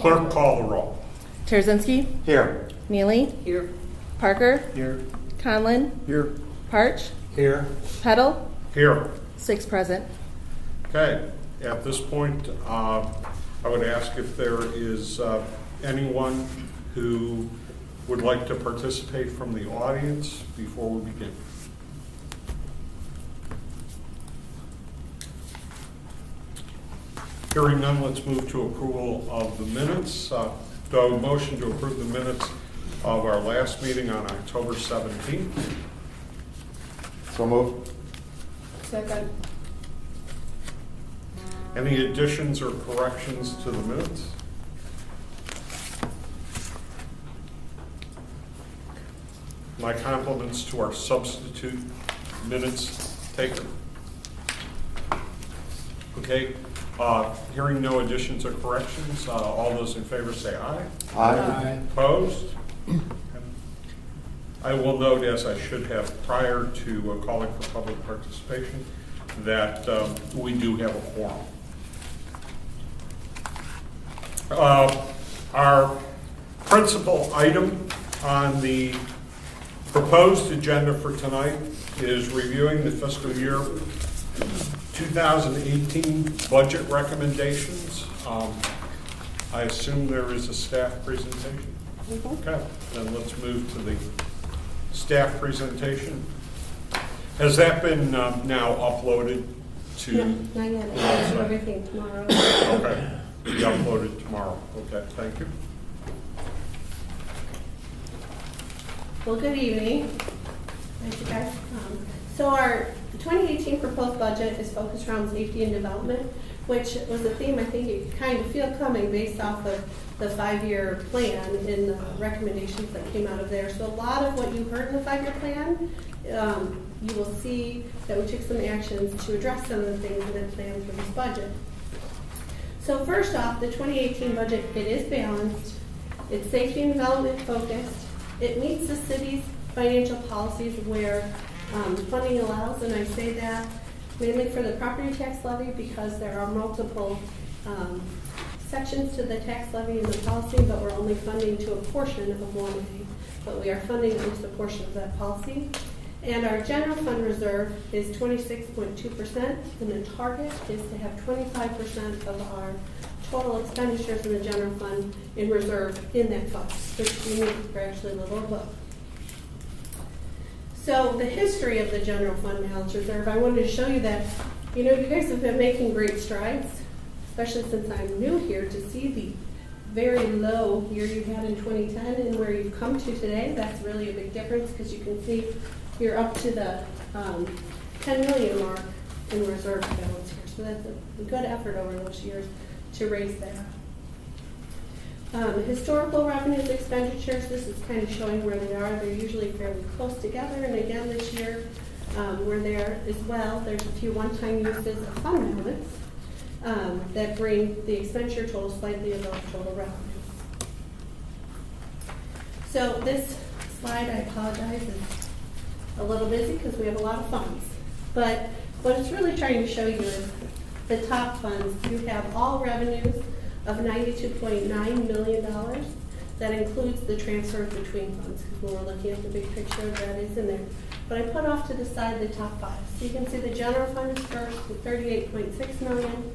Clerk, call the roll. Terzinski, Here. Neely, Here. Parker, Here. Conlon, Here. Parch, Here. Peddle, Here. 6 present. Okay, at this point, I would ask if there is anyone who would like to participate from the audience before we begin. Hearing none, let's move to approval of the minutes. Do I have a motion to approve the minutes of our last meeting on October 17th? So moved. Second. Any additions or corrections to the minutes? My compliments to our substitute minutes taker. Okay, hearing no additions or corrections, all those in favor say aye. Aye. Opposed? I will note, as I should have prior to calling for public participation, that we do have a quorum. Our principal item on the proposed agenda for tonight is reviewing the fiscal year 2018 budget recommendations. I assume there is a staff presentation? Okay, then let's move to the staff presentation. Has that been now uploaded to? No, not yet. I'll do everything tomorrow. Okay, be uploaded tomorrow. Okay, thank you. Well, good evening. Thank you guys. So our 2018 proposed budget is focused around safety and development, which was a theme I think you kind of feel coming based off of the 5-year plan and the recommendations that came out of there. So a lot of what you heard in the 5-year plan, you will see that we took some actions to address some of the things in the plan for this budget. So first off, the 2018 budget, it is balanced. It's safety and development focused. It meets the city's financial policies where funding allows, and I say that mainly for the property tax levy because there are multiple sections to the tax levy in the policy, but we're only funding to a portion of 1A, but we are funding at least a portion of that policy. And our general fund reserve is 26.2%, and the target is to have 25% of our total expenditures in the general fund in reserve in that fund, which means we're actually a little above. So the history of the general fund balance reserve, I wanted to show you that, you guys have been making great strides, especially since I'm new here, to see the very low year you had in 2010 and where you've come to today. That's really a big difference because you can see you're up to the 10 million mark in reserve balance here. So that's a good effort over those years to raise that. Historical revenues, expenditures, this is kind of showing where they are. They're usually fairly close together, and again this year we're there as well. There's a few one-time uses of fund balance that bring the expenditure total slightly above total revenues. So this slide, I apologize, is a little busy because we have a lot of funds. But what it's really trying to show you is the top funds. You have all revenues of $92.9 million. That includes the transfers between funds, because when we're looking at the big picture, that is in there. But I put off to the side the top 5. So you can see the general fund is first with $38.6 million.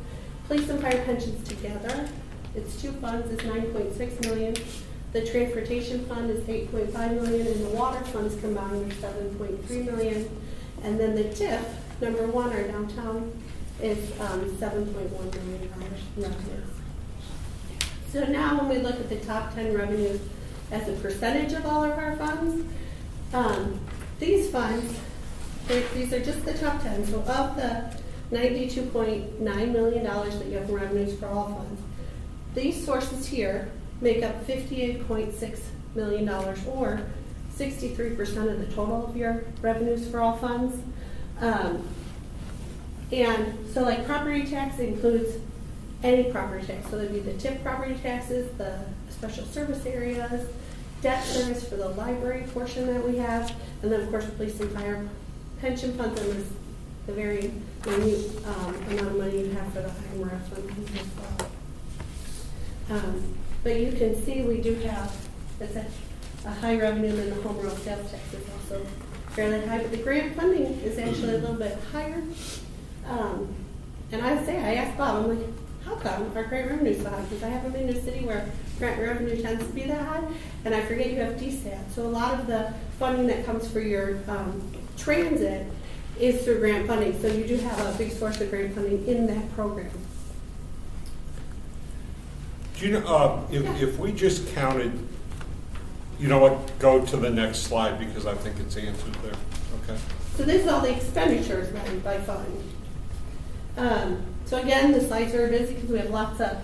Police and fire pensions together, it's 2 funds, is $9.6 million. The transportation fund is $8.5 million, and the water funds combined are $7.3 million. And then the TIF, number 1, our downtown, is $7.1 million in revenue. So now when we look at the top 10 revenues as a percentage of all of our funds, these funds, these are just the top 10. So of the $92.9 million that you have in revenues for all funds, these sources here make up $58.6 million, or 63% of the total of your revenues for all funds. And so like property tax includes any property tax. So that'd be the TIP property taxes, the special service areas, debt service for the library portion that we have, and then of course police and fire pension funds, and the very minute amount of money you have for the IMRF fund as well. But you can see we do have, it's a high revenue than the home rule sales tax is also fairly high, but the grant funding is actually a little bit higher. And I asked Bob, I'm like, how come our grant revenue is so high? Because I haven't been in a city where grant revenue tends to be that high, and I forget you have DSAT. So a lot of the funding that comes for your transit is through grant funding. So you do have a big source of grant funding in that program. Do you know, if we just counted, you know what, go to the next slide because I think it's answered there, okay? So this is all the expenditures by fund. So again, the slides are busy because we have lots of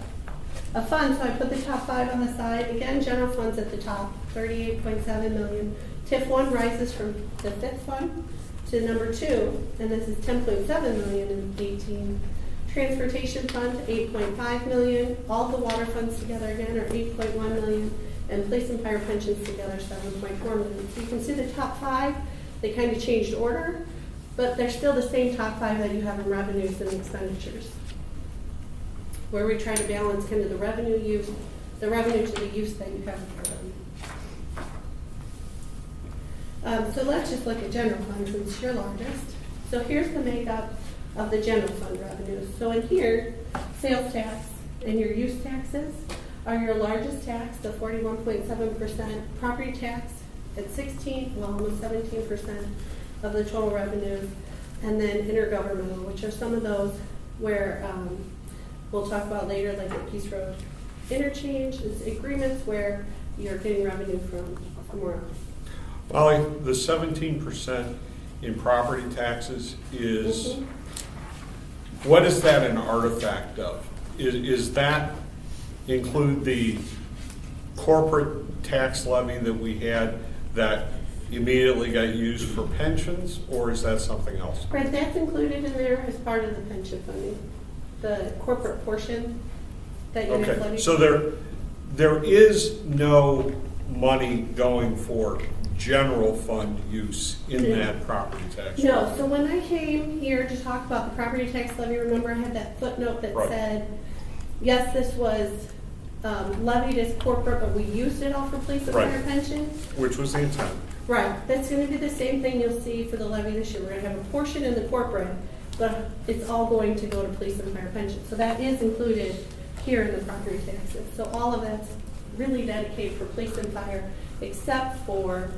funds. So I put the top 5 on the side. Again, general funds at the top, 38.7 million. TIF 1 rises from the 5th fund to number 2, and this is 10.7 million in 18. Transportation fund, 8.5 million. All the water funds together again are 8.1 million, and police and fire pensions together 7.4 million. So you can see the top 5, they kind of changed order, but they're still the same top 5 that you have in revenues and expenditures, where we try to balance kind of the revenue to the use that you have for them. So let's just look at general fund since it's your largest. So here's the makeup of the general fund revenues. So in here, sales tax and your use taxes are your largest tax, the 41.7%. Property tax at 16, well, almost 17% of the total revenues. And then intergovernmental, which are some of those where we'll talk about later, like the Peace Road interchange. It's agreements where you're getting revenue from somewhere else. Molly, the 17% in property taxes is, what is that an artifact of? Is that include the corporate tax levy that we had that immediately got used for pensions, or is that something else? Right, that's included in there as part of the pension funding, the corporate portion that you have Okay, levied. so there is no money going for general fund use in No. that property tax. No, revenue. so when I came here to talk about the property tax levy, remember I had that footnote that Right. said, yes, this was levied as corporate, but we used it all for police and Right. fire pension? Which was the intent. Right, that's gonna be the same thing you'll see for the levy this year. We're gonna have a portion in the corporate, but it's all going to go to police and fire pension. So that is included here in the property taxes. So all of that's really dedicated for police and fire, except for,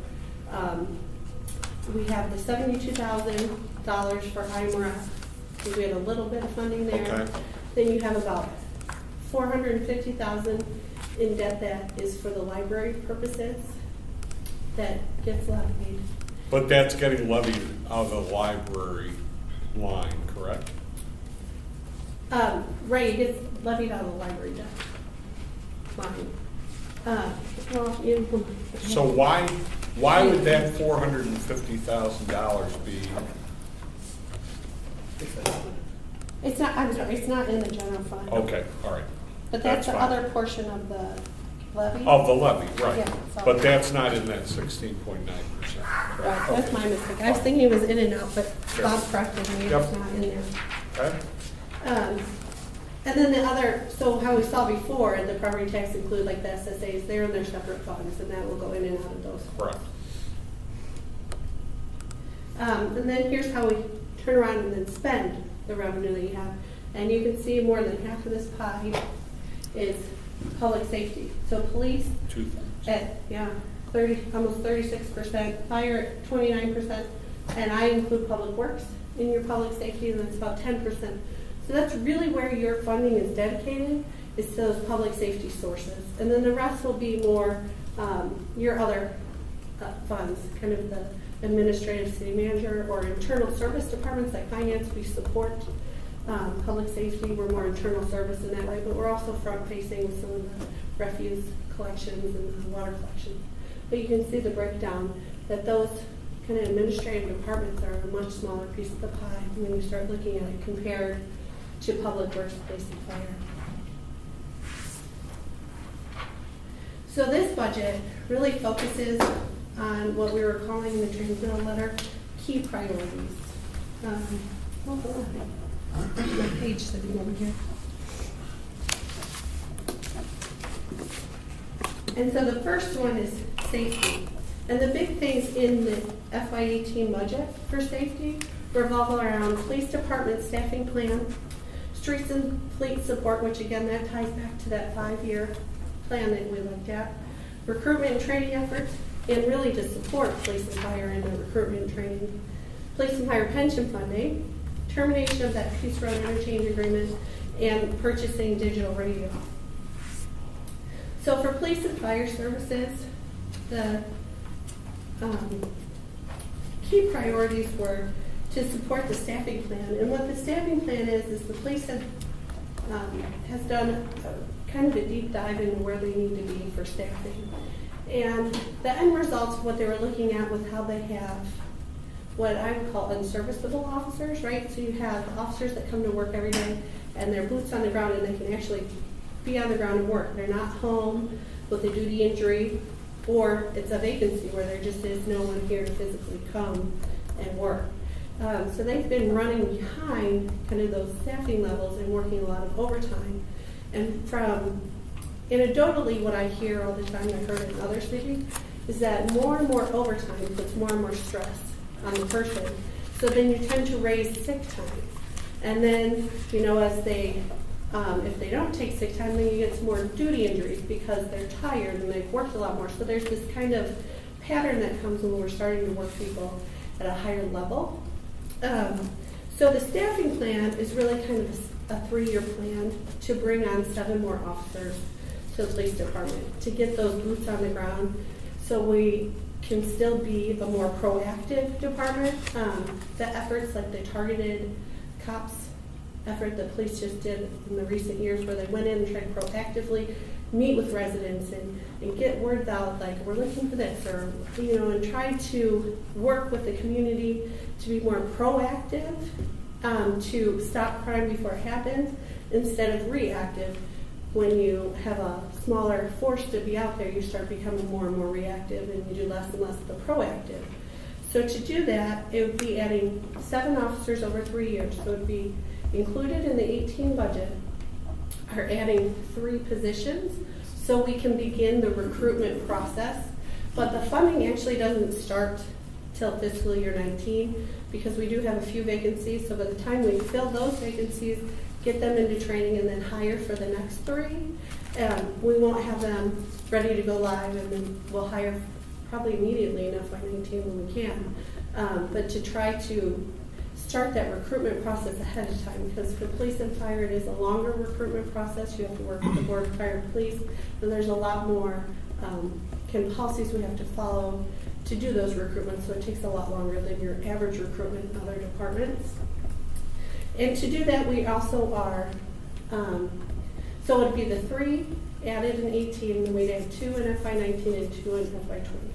we have the $72,000 for IMRF. So we have a little bit of funding there. Okay. Then you have about $450,000 in debt that is for the library purposes that gets levied. But that's getting levied out of the library line, correct? Right, it gets levied out of the library debt line. So why would that $450,000 be? It's not, I'm sorry, it's not in the general fund. Okay, all right. But that's the fine. other portion of the levy. Of the levy, right. Yeah, so- But that's not in that 16.9%. Right, that's my mistake. I was thinking it was in and out, but Sure. Bob corrected me, Yep. it's not in there. Okay, And then the other, so how we saw before, the property tax include like the SSAs, they're in their separate funds, and that will go in and out of those. correct. And then here's how we turn around and then spend the revenue that you have. And you can see more than half of this pie is public safety. So police Two-thirds. at, 30, almost 36%, fire at 29%, and I include public works in your public safety, and that's about 10%. So that's really where your funding is dedicated, is to those public safety sources. And then the rest will be more your other funds, kind of the administrative city manager or internal service departments like finance. We support public safety. We're more internal service in that way, but we're also front facing with some of the refuse collections and the water collections. But you can see the breakdown that those kind of administrative departments are a much smaller piece of the pie when you start looking at it compared to public works, police, and fire. So this budget really focuses on what we were calling in the transmittal letter key priorities. Hold on. My page sitting over here. And so the first one is safety. And the big things in the FY18 budget for safety revolve around police department staffing plan, streets and fleet support, which again, that ties back to that 5-year plan that we looked at, recruitment and training efforts, and really to support police and fire in the recruitment and training, police and fire pension funding, termination of that Peace Road interchange agreement, and purchasing digital radio. So for police and fire services, the key priorities were to support the staffing plan. And what the staffing plan is the police has done kind of a deep dive into where they need to be for staffing. And the end results of what they were looking at was how they have what I would call unserviceable officers, right? So you have officers that come to work every day and they're boots on the ground and they can actually be on the ground and work. They're not home with a duty injury, or it's a vacancy where there just is no one here to physically come and work. So they've been running behind kind of those staffing levels and working a lot of overtime. And from anecdotally, what I hear all the time, I've heard in other cities, is that more and more overtime puts more and more stress on the person. So then you tend to raise sick time. And then, you know, as they, if they don't take sick time, then you get some more duty injuries because they're tired and they've worked a lot more. So there's this kind of pattern that comes when we're starting to work people at a higher level. So the staffing plan is really kind of a 3-year plan to bring on 7 more officers to the police department, to get those boots on the ground so we can still be a more proactive department. The efforts like the targeted cops effort the police just did in the recent years where they went in and tried to proactively meet with residents and get words out like we're looking for this, or you know, and try to work with the community to be more proactive, to stop crime before it happens instead of reactive. When you have a smaller force to be out there, you start becoming more and more reactive and you do less and less of the proactive. So to do that, it would be adding 7 officers over 3 years. So it would be included in the 18 budget are adding 3 positions so we can begin the recruitment process. But the funding actually doesn't start till fiscal year 19 because we do have a few vacancies. So by the time we fill those vacancies, get them into training and then hire for the next 3, we won't have them ready to go live, and then we'll hire probably immediately in FY19 when we can. But to try to start that recruitment process ahead of time, because for police and fire it is a longer recruitment process. You have to work with the Board of Fire and Police, and there's a lot more policies we have to follow to do those recruitments, so it takes a lot longer than your average recruitment in other departments. And to do that, we also are, so it would be the 3 added in 18, and we'd add 2 in FY19 and 2 in FY20.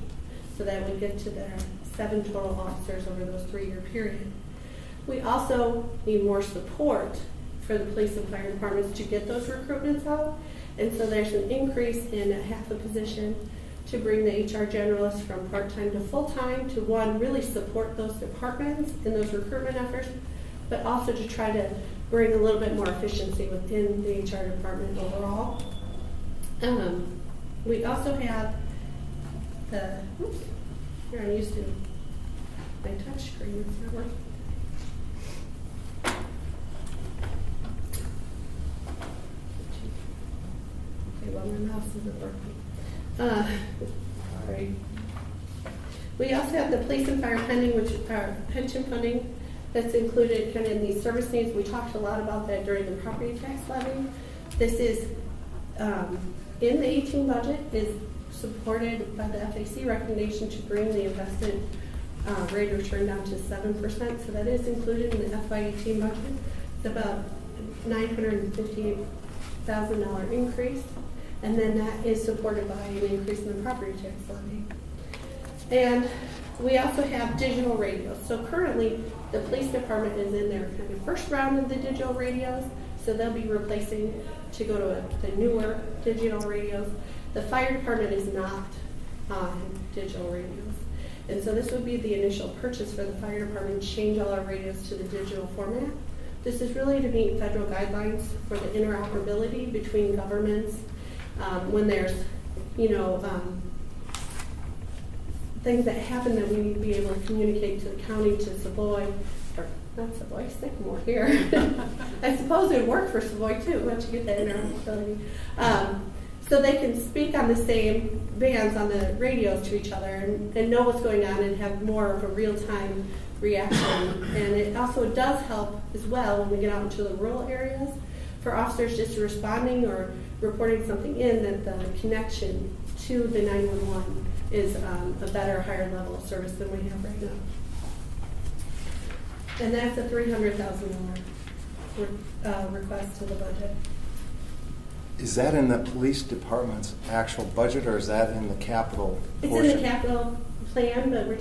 So that would get to the 7 total officers over those 3-year period. We also need more support for the police and fire departments to get those recruitments out. And so there's an increase in half a position to bring the HR generalist from part-time to full-time to, one, really support those departments in those recruitment efforts, but also to try to bring a little bit more efficiency within the HR department overall. We also have the, oops, here I'm used to my touch screen, it's not working. Okay, well, my mouse isn't working. Sorry. We also have the police and fire pending, which are pension funding that's included kind of in these service needs. We talked a lot about that during the property tax levy. This is in the 18 budget, is supported by the FAC recommendation to bring the investment rate of return down to 7%. So that is included in the FY18 budget. It's about $958,000 increase. And then that is supported by an increase in the property tax levy. And we also have digital radios. So currently, the police department is in their kind of first round of the digital radios. So they'll be replacing to go to the newer digital radios. The fire department is not on digital radios. And so this would be the initial purchase for the fire department, change all our radios to the digital format. This is really to meet federal guidelines for the interoperability between governments when there's you know, things that happen that we need to be able to communicate to the county, to Savoy, or not Savoy, Sycamore here. I suppose it would work for Savoy too, once you get that interoperability. So they can speak on the same bands on the radios to each other and know what's going on and have more of a real-time reaction. And it also does help as well when we get out into the rural areas for officers just responding or reporting something in, that the connection to the 911 is a better, higher level of service than we have right now. And that's a $300,000 request to the budget. Is that in the police department's actual budget, or is that in the capital It's portion? in the capital plan, but we're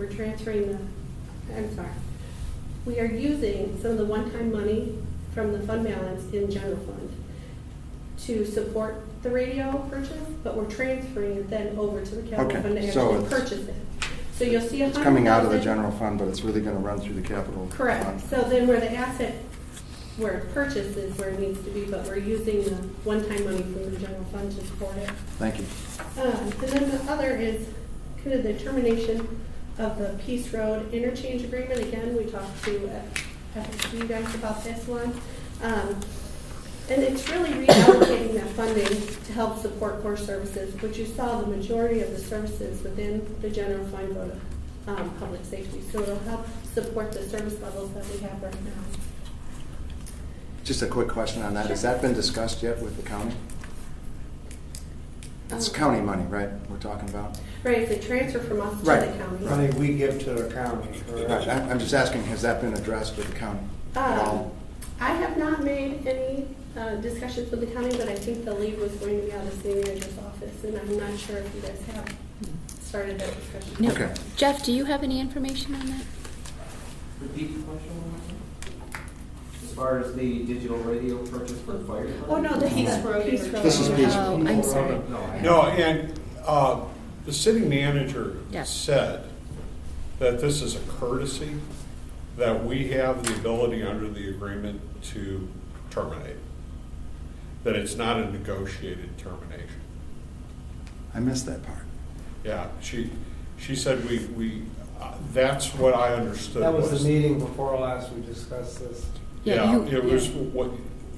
transferring we are using some of the one-time money from the fund balance in general fund to support the radio purchase, but we're transferring it then over to the capital Okay, fund to so actually it's- purchase it. So you'll see It's coming out of the 100,000 general fund, but it's really going to run through the capital Correct. fund. So then where the asset, where it purchases where it needs to be, but we're using the one-time money from the general fund to support it. Thank you. And then the other is kind of the termination of the Peace Road interchange agreement. Again, we talked to FSU guys about this one. And it's really reallocating that funding to help support core services, which you saw the majority of the services within the general fund go to public safety. So it'll help support the service levels that we have right now. Just a quick question on that. Has that been discussed yet with the county? It's county money, right, we're talking about? Right, it's a transfer from us to Right. the county. Money we give to the county. Right, I'm just asking, has that been addressed with the county at all? I have not made any discussions with the county, but I think the lead was going to be out of the city manager's office, and I'm not sure if you guys have started that discussion. No. Okay. Jeff, do you have any information on that? Repeat the question one more time. As far as the digital radio purchase for the fire department? Oh, no, this is Peace Road. This is Peace. Oh, I'm sorry. No, and the city manager Yeah. said that this is a courtesy, that we have the ability under the agreement to terminate, that it's not a negotiated termination. I missed that part. Yeah, she said we that's what I understood. That was the meeting before last we discussed this. Yeah, Yeah, you- it was, what,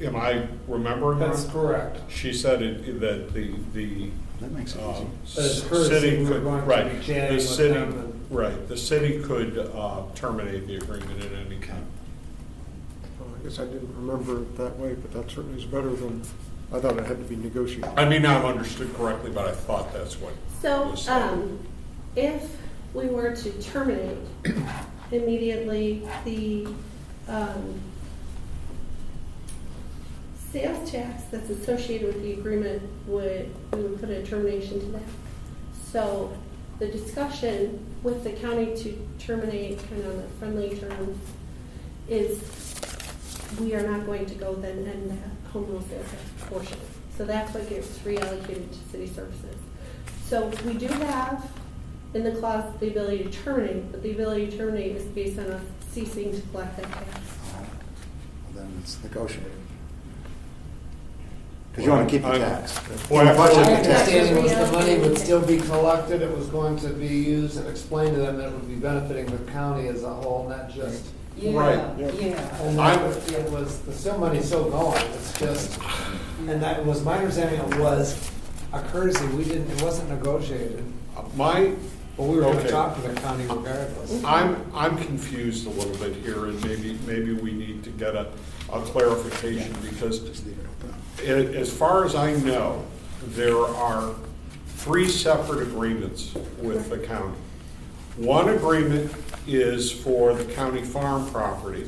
am I remembering That's wrong? correct. She said that the That makes it easy. But it's courtesy, city we were could, going to right, be chatting the with city, them and- right, the city could terminate the agreement at any time. Well, I guess I didn't remember it that way, but that certainly is better than, I thought it had to be negotiated. I may not have understood correctly, but I thought that's what So, was said. if we were to terminate immediately, the sales tax that's associated with the agreement we would put a termination to that. So the discussion with the county to terminate kind of on the friendly terms is we are not going to go then end that home rule sales tax portion. So that's what gets reallocated to city services. So we do have in the clause the ability to terminate, but the ability to terminate is based on us ceasing to collect that tax. Well, then it's negotiated. Because you want to keep the tax. Well, The budget, My the tax. understanding was the money would still be collected, it was going to be used and explained to them that it would be benefiting the county as a whole, not just. Right. Yeah. And I'm- it was, the still money's still going, it's just, and that was, my understanding it was a courtesy, it wasn't negotiated. My, But we were gonna Okay. talk to the county regardless. I'm confused a little bit here, and maybe we need to get a clarification, because Just leave it open. as far as I know, there are 3 separate agreements with the county. One agreement is for the county farm property,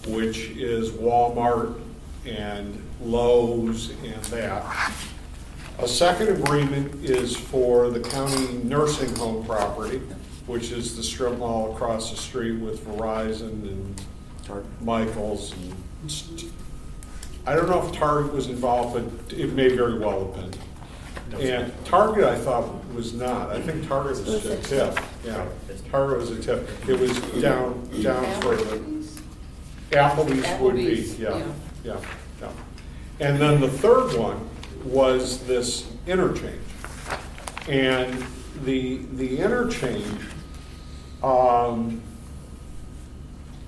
which is Walmart and Lowe's and that. A second agreement is for the county nursing home property, which is the strip mall across the street with Verizon and Target. Michael's. And I don't know if Target was involved, but it may very well have been. And Target, I thought, was not. I think Target was a tip. Yeah, Target was a tip. It was down further. Applebee's would be, Applebee's, yeah. And then the third one was this interchange. And the interchange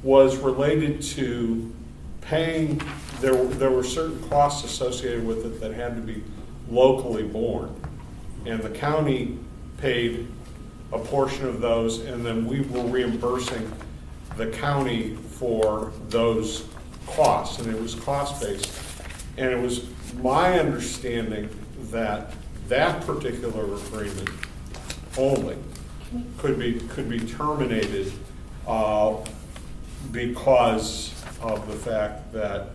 was related to paying, there were certain costs associated with it that had to be locally borne. And the county paid a portion of those, and then we were reimbursing the county for those costs, and it was cost-based. And it was my understanding that that particular agreement only could be terminated because of the fact that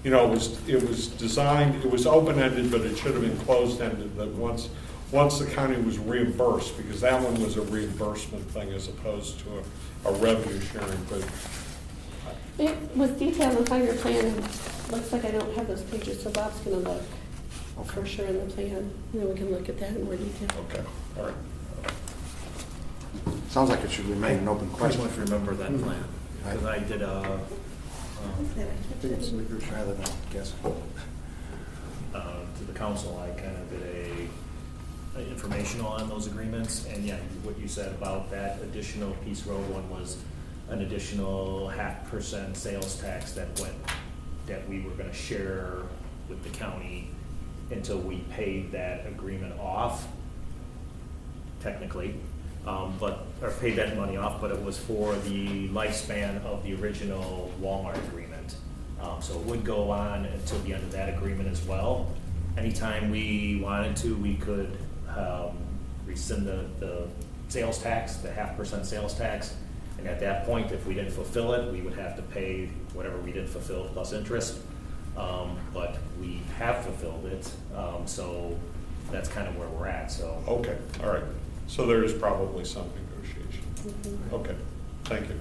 it was designed, it was open-ended, but it should have been closed-ended. That once the county was reimbursed, because that one was a reimbursement thing as opposed to a revenue sharing. But It was detailed in the 5-year plan. Looks like I don't have those pages, so Bob's gonna look for sure in the plan. And then we can look at that in more detail. okay, all right. Sounds like it should remain an open I question. much remember that plan, because I did Rather than guess. to the council, I kind of did a informational on those agreements, and yeah, what you said about that additional Peace Road one was an additional 0.5% sales tax that we were gonna share with the county until we paid that agreement off, technically, or paid that money off, but it was for the lifespan of the original Walmart agreement. So it would go on until the end of that agreement as well. Anytime we wanted to, we could rescind the sales tax, the 0.5% sales tax. And at that point, if we didn't fulfill it, we would have to pay whatever we didn't fulfill plus interest. But we have fulfilled it, so that's kind of where we're at, so. Okay, all right. So there is probably some negotiation. Okay, thank you.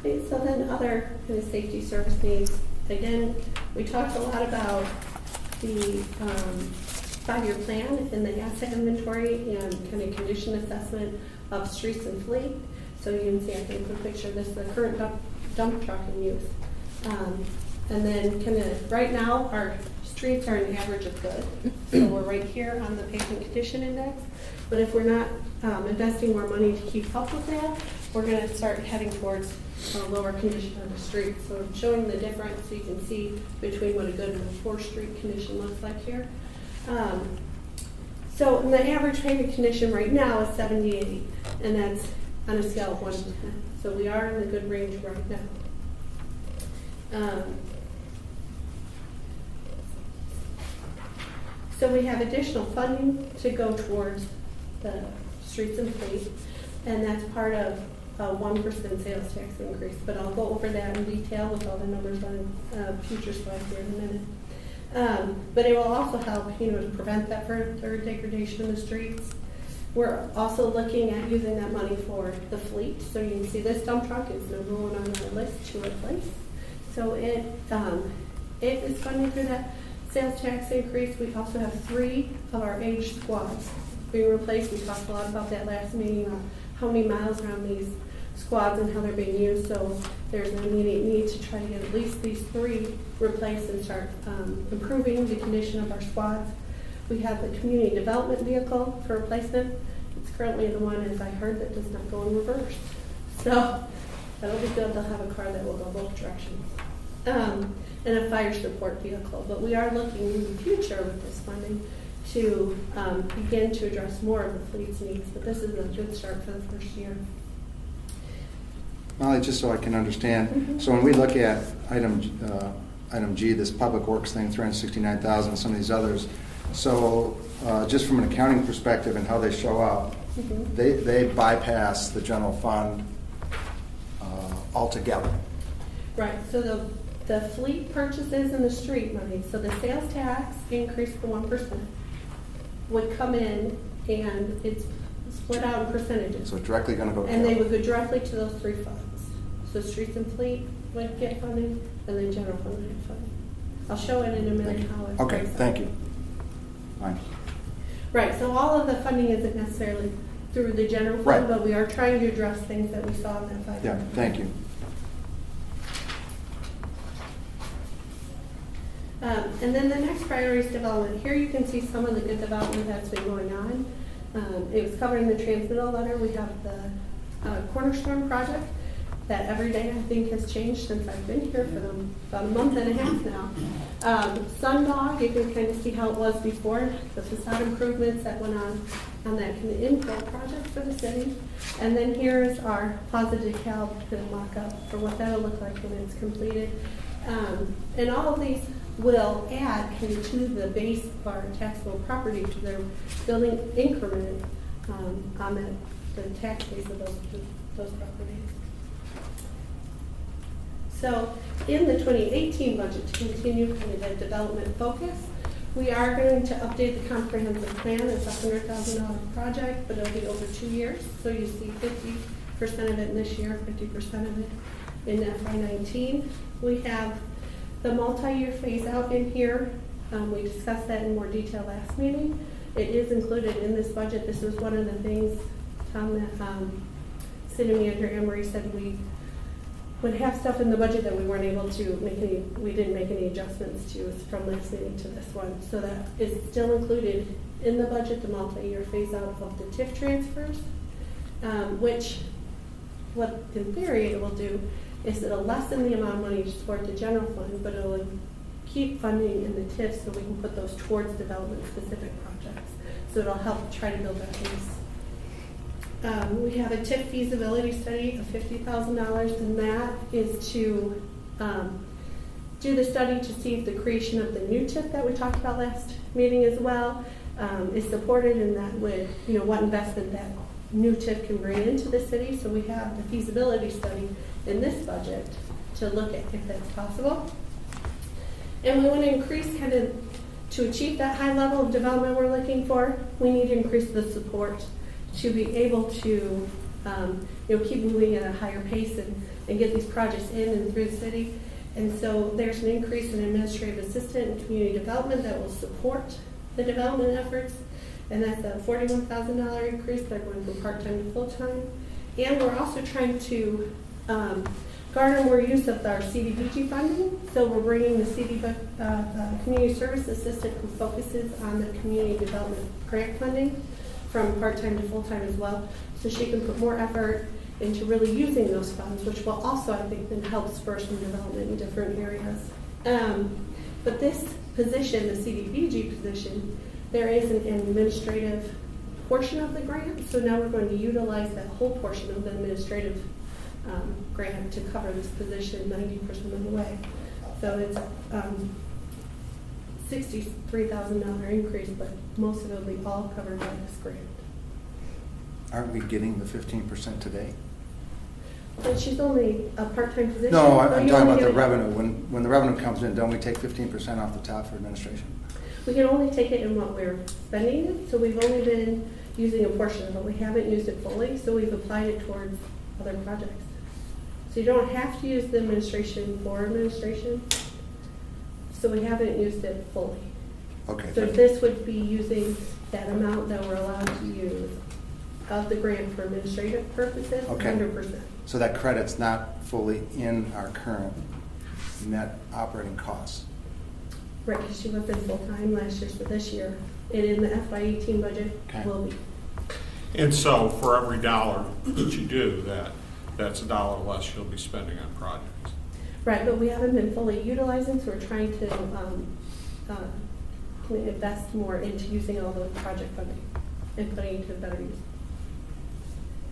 Okay, so then other kind of safety service needs. Again, we talked a lot about the 5-year plan and the asset inventory and kind of condition assessment of streets and fleet. So you can see, I think, the picture of this, the current dump truck in use. And then kind of right now, our streets are an average of good. So we're right here on the pavement condition index. But if we're not investing more money to keep up with that, we're going to start heading towards a lower condition of the street. So I'm showing the difference so you can see between what a good and a poor street condition looks like here. So the average pavement condition right now is 78, and that's on a scale of 1 to 10. So we are in the good range right now. So we have additional funding to go towards the streets and fleet, and that's part of a 1% sales tax increase. But I'll go over that in detail with all the numbers on future slides here in a minute. But it will also help, to prevent that further degradation in the streets. We're also looking at using that money for the fleet. So you can see this dump truck is number 1 on our list to replace. So it is funding through that sales tax increase. We also have 3 of our aged squads being replaced. We talked a lot about that last meeting, on how many miles are on these squads and how they're being used. So there's an immediate need to try to get at least these 3 replaced and start improving the condition of our squads. We have the community development vehicle for replacement. It's currently the one, as I heard, that does not go in reverse. So that'll be good. They'll have a car that will go both directions. And a fire support vehicle. But we are looking in the future with this funding to begin to address more of the fleet's needs. But this is a good start for the first year. Molly, just so I can understand, so when we look at item G, this public works thing, 369,000, some of these others, so just from an accounting perspective and how they show up, they bypass the general fund altogether. Right, so the fleet purchases and the street money, so the sales tax increase for 1% would come in, and it's split out in percentages. So it's directly going to go to And they capital. would go directly to those 3 funds. So streets and fleet would get funding, and then general fund would get funding. I'll show it in a minute how it Okay, breaks out. thank you. Fine. Right, so all of the funding isn't necessarily through the general fund, Right. but we are trying to address things that we saw in that 5-year. Yeah, thank you. And then the next priority is development. Here you can see some of the good development that's been going on. It was covered in the transmittal letter. We have the Cornerstone project that every day I think has changed since I've been here for about a month and a half now. Sundog, you can kind of see how it was before, the facade improvements that went on that kind of infill project for the city. And then here is our Plaza DeKalb mock-up for what that'll look like when it's completed. And all of these will add kind of to the base of our taxable property to their building increment on the tax base of those properties. So in the 2018 budget, to continue kind of that development focus, we are going to update the comprehensive plan. It's a $100,000 project, but it'll be over 2 years. So you see 50% of it this year, 50% of it in FY19. We have the multi-year phase out in here. We discussed that in more detail last meeting. It is included in this budget. This was one of the things, Tom, that City Manager Emery said we would have stuff in the budget that we weren't able to we didn't make any adjustments to from last meeting to this one. So that is still included in the budget, the multi-year phase out of the TIF transfers, which what in theory it will do is it'll lessen the amount of money to support the general fund, but it'll keep funding in the TIF so we can put those towards development specific projects. So it'll help try to build that base. We have a TIF feasibility study of $50,000, and that is to do the study to see if the creation of the new TIF that we talked about last meeting as well is supported, and that would, what investment that new TIF can bring into the city. So we have the feasibility study in this budget to look at if that's possible. And we want to increase to achieve that high level of development we're looking for, we need to increase the support to be able to keep moving at a higher pace and get these projects in and through the city. And so there's an increase in administrative assistant and community development that will support the development efforts. And that's a $41,000 increase. They're going from part-time to full-time. And we're also trying to garner more use of our CDBG funding. So we're bringing the community service assistant who focuses on the community development grant funding from part-time to full-time as well, so she can put more effort into really using those funds, which will also, I think, then help spur some development in different areas. But this position, the CDBG position, there is an administrative portion of the grant, so now we're going to utilize that whole portion of the administrative grant to cover this position 90% of the way. So it's $63,000 increase, but most of it will be all covered by this grant. Aren't we getting the 15% today? But she's only a part-time position. No, so I'm you talking only about the get- revenue. When the revenue comes in, don't we take 15% off the top for administration? We can only take it in what we're spending it, so we've only been using a portion of it. We haven't used it fully, so we've applied it towards other projects. So you don't have to use the administration for administration, so we haven't used it fully. Okay. So this would be using that amount that we're allowed to use of the grant for administrative purposes, Okay. 100%. So that credit's not fully in our current net operating costs. Right, because she wasn't full-time last year, so this year, and in the FY18 budget Okay. will be. And so for every dollar that you do, that's a dollar less you'll be spending on projects. Right, but we haven't been fully utilizing, so we're trying to invest more into using all the project funding and putting it to better use.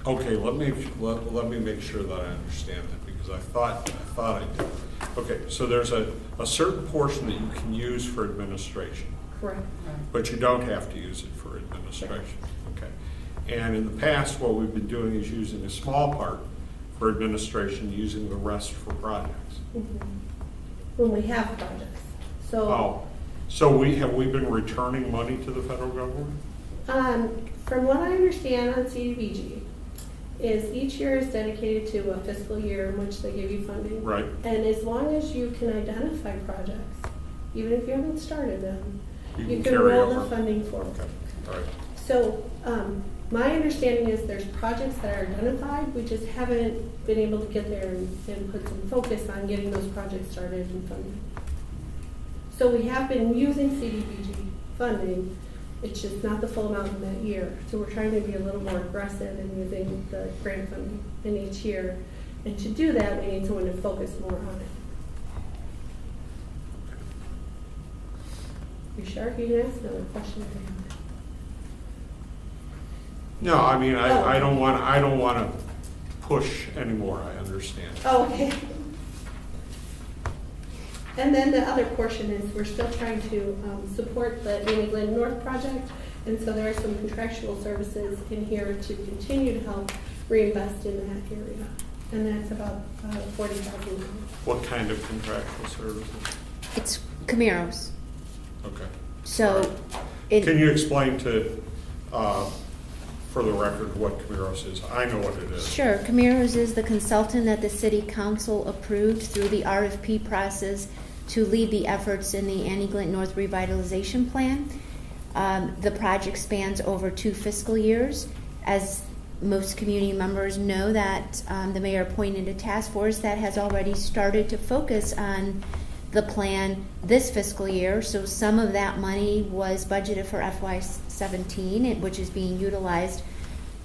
Okay, let me make sure that I understand that, because I thought I did. Okay, so there's a certain portion that you can use for administration, Correct. but you don't have to use it for administration. Okay. And in the past, what we've been doing is using a small part for administration, using the rest for projects. When we have projects. So, So have we been returning money to the federal government? from what I understand on CDBG, is each year is dedicated to a fiscal year in which they give you funding. Right. And as long as you can identify projects, even if you haven't started them, You you can can carry roll over. the funding forward. Okay, all right. So, my understanding is there's projects that are identified, we just haven't been able to get there and put some focus on getting those projects started and funded. So we have been using CDBG funding, it's just not the full amount in that year. So we're trying to be a little more aggressive in using the grant funding in each year. And to do that, we need someone to focus more on it. You sure? You can ask another question. No, I mean, Oh. I don't want to push anymore, I understand. Oh, okay. And then the other portion is we're still trying to support the Annie Glenn North project. And so there are some contractual services in here to continue to help reinvest in that area. And that's about $40,000. What kind of contractual services? It's Camaros. Okay. So, Can you explain to, for the record, what Camaros is? I know what it is. Sure, Camaros is the consultant that the city council approved through the RFP process to lead the efforts in the Annie Glenn North Revitalization Plan. The project spans over 2 fiscal years. As most community members know, that the mayor appointed a task force that has already started to focus on the plan this fiscal year. So some of that money was budgeted for FY17, which is being utilized.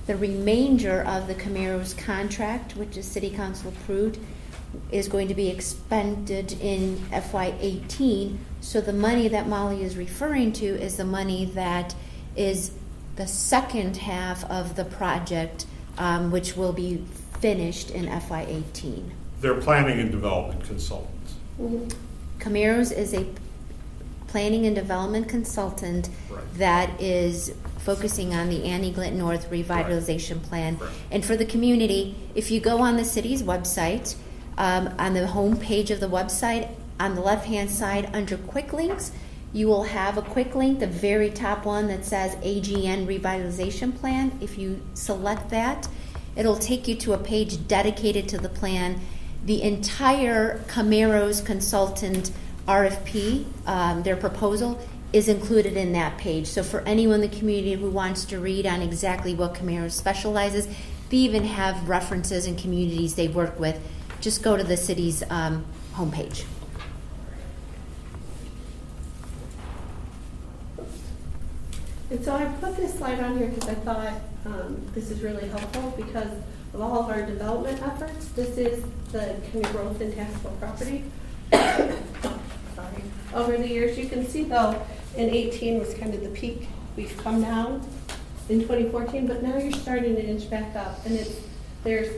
The remainder of the Camaros contract, which the city council approved, is going to be expended in FY18. So the money that Molly is referring to is the money that is the second half of the project, which will be finished in FY18. They're planning and development consultants. Mhm. Camaros is a planning and development consultant Right. that is focusing on the Annie Glenn North Revitalization Plan. Right. And for the community, if you go on the city's website, on the home page of the website, on the left-hand side under quick links, you will have a quick link, the very top one that says AGN Revitalization Plan. If you select that, it'll take you to a page dedicated to the plan. The entire Camaros consultant RFP, their proposal, is included in that page. So for anyone in the community who wants to read on exactly what Camaros specializes, they even have references in communities they work with. Just go to the city's homepage. And so I put this slide on here because I thought this is really helpful because of all of our development efforts. This is the kind of growth in taxable property. Sorry. Over the years, you can see though, in 18 was kind of the peak. We've come down in 2014, but now you're starting to inch back up, and there's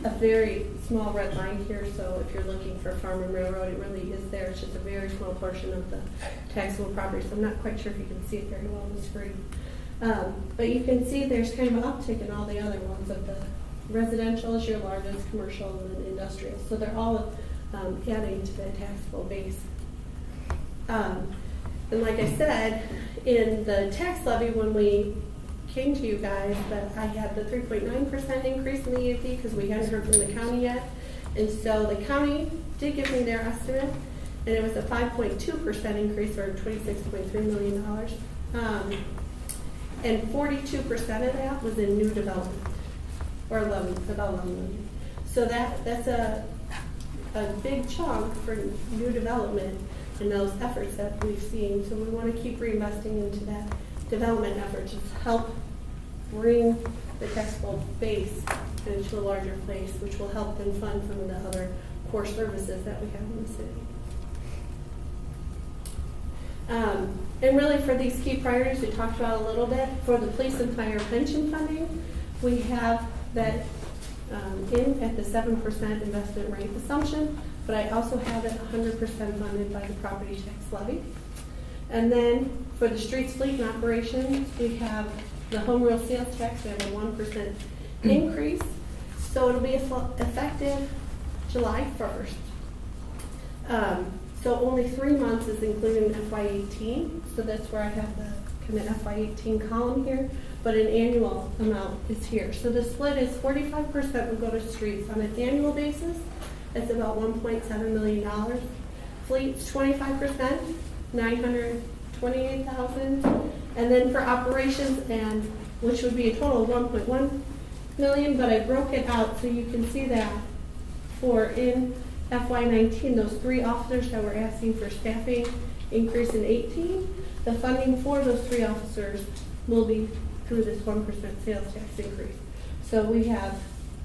a very small red line here. So if you're looking for Farm and Railroad, it really is there. It's just a very small portion of the taxable property. So I'm not quite sure if you can see it very well on the screen. But you can see there's kind of an uptick in all the other ones. Of the residential is your largest, commercial, and then industrial. So they're all adding to the taxable base. And like I said, in the tax levy, when we came to you guys, that I had the 3.9% increase in the EAP because we hadn't heard from the county yet. And so the county did give me their estimate, and it was a 5.2% increase, or $26.3 million. And 42% of that was in new development, or about 11 million. So that's a big chunk for new development and those efforts that we've seen. So we want to keep reinvesting into that development effort to help bring the taxable base into a larger place, which will help then fund some of the other core services that we have in the city. And really for these key priorities we talked about a little bit, for the police and fire pension funding, we have that in at the 7% investment rate assumption, but I also have it 100% funded by the property tax levy. And then for the streets, fleet, and operations, we have the home rule sales tax, we have a 1% increase. So it'll be effective July 1st. So only 3 months is included in FY18. So that's where I have the kind of FY18 column here, but an annual amount is here. So the split is 45% will go to streets on an annual basis. It's about $1.7 million. Fleets, 25%, $928,000. And then for operations, and which would be a total of $1.1 million, but I broke it out so you can see that for in FY19, those 3 officers that were asking for staffing increase in 18, the funding for those 3 officers will be through this 1% sales tax increase. So we have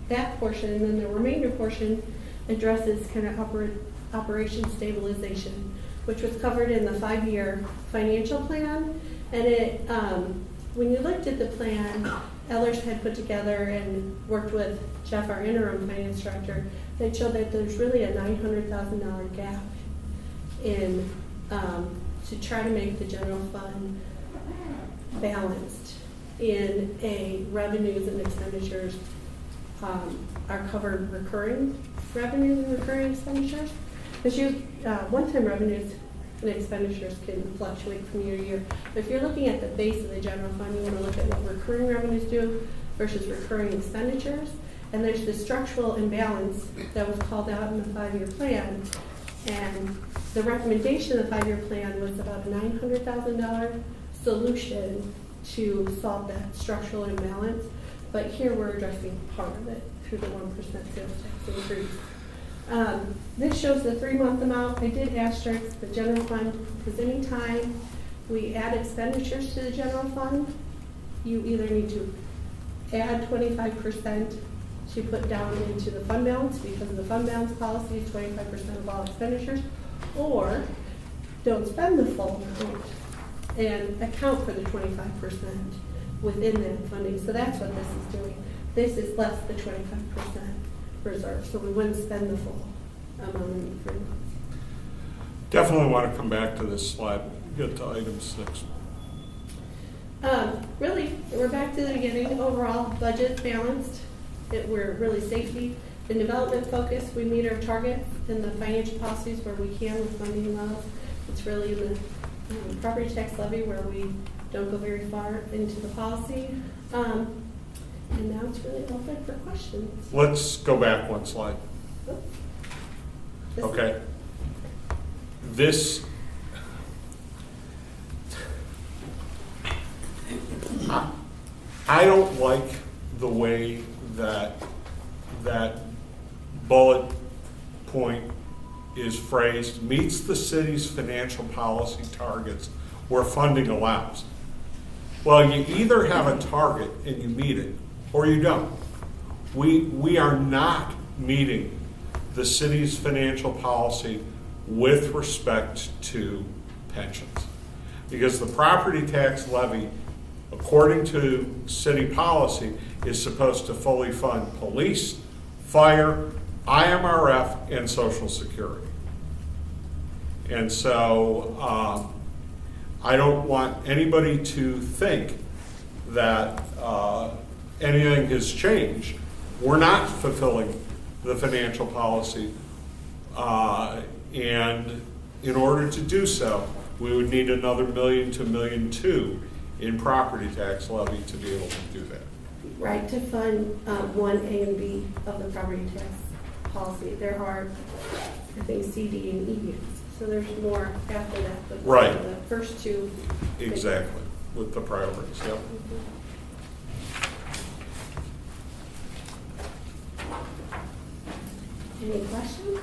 that portion, and then the remainder portion addresses kind of operation stabilization, which was covered in the 5-year financial plan. And it, when you looked at the plan, Ellers had put together and worked with Jeff, our interim finance director, that showed that there's really a $900,000 gap in to try to make the general fund balanced in a revenues and expenditures are covered recurring revenues and recurring expenditures. Because one-time revenues and expenditures can fluctuate from year to year. But if you're looking at the base of the general fund, you want to look at what recurring revenues do versus recurring expenditures. And there's the structural imbalance that was called out in the 5-year plan. And the recommendation of the 5-year plan was about a $900,000 solution to solve that structural imbalance. But here we're addressing part of it through the 1% sales tax increase. This shows the 3-month amount. I did asterisk the general fund because any time we add expenditures to the general fund, you either need to add 25% to put down into the fund balance because of the fund balance policy is 25% of all expenditures, or don't spend the full amount and account for the 25% within that funding. So that's what this is doing. This is less the 25% reserve, so we wouldn't spend the full amount in the 3 months. Definitely want to come back to this slide, get to item 6. Really, we're back to the beginning. Overall, budget balanced. We're really safety and development focused. We meet our targets in the financial policies where we can with funding levels. It's really in the property tax levy where we don't go very far into the policy. And now it's really open for questions. Let's go back one slide. This- Okay. This, I don't like the way that bullet point is phrased, meets the city's financial policy targets where funding allows. Well, you either have a target and you meet it, or you don't. We are not meeting the city's financial policy with respect to pensions. Because the property tax levy, according to city policy, is supposed to fully fund police, fire, IMRF, and Social Security. And so I don't want anybody to think that anything has changed. We're not fulfilling the financial policy. And in order to do so, we would need another $1 million to $1.2 million in property tax levy to be able to do that. Right, to fund 1A and B of the property tax policy. There are, I think, C, D, and E. So there's more after that. But Right. The first two. Exactly, with the priorities, yep. Any questions?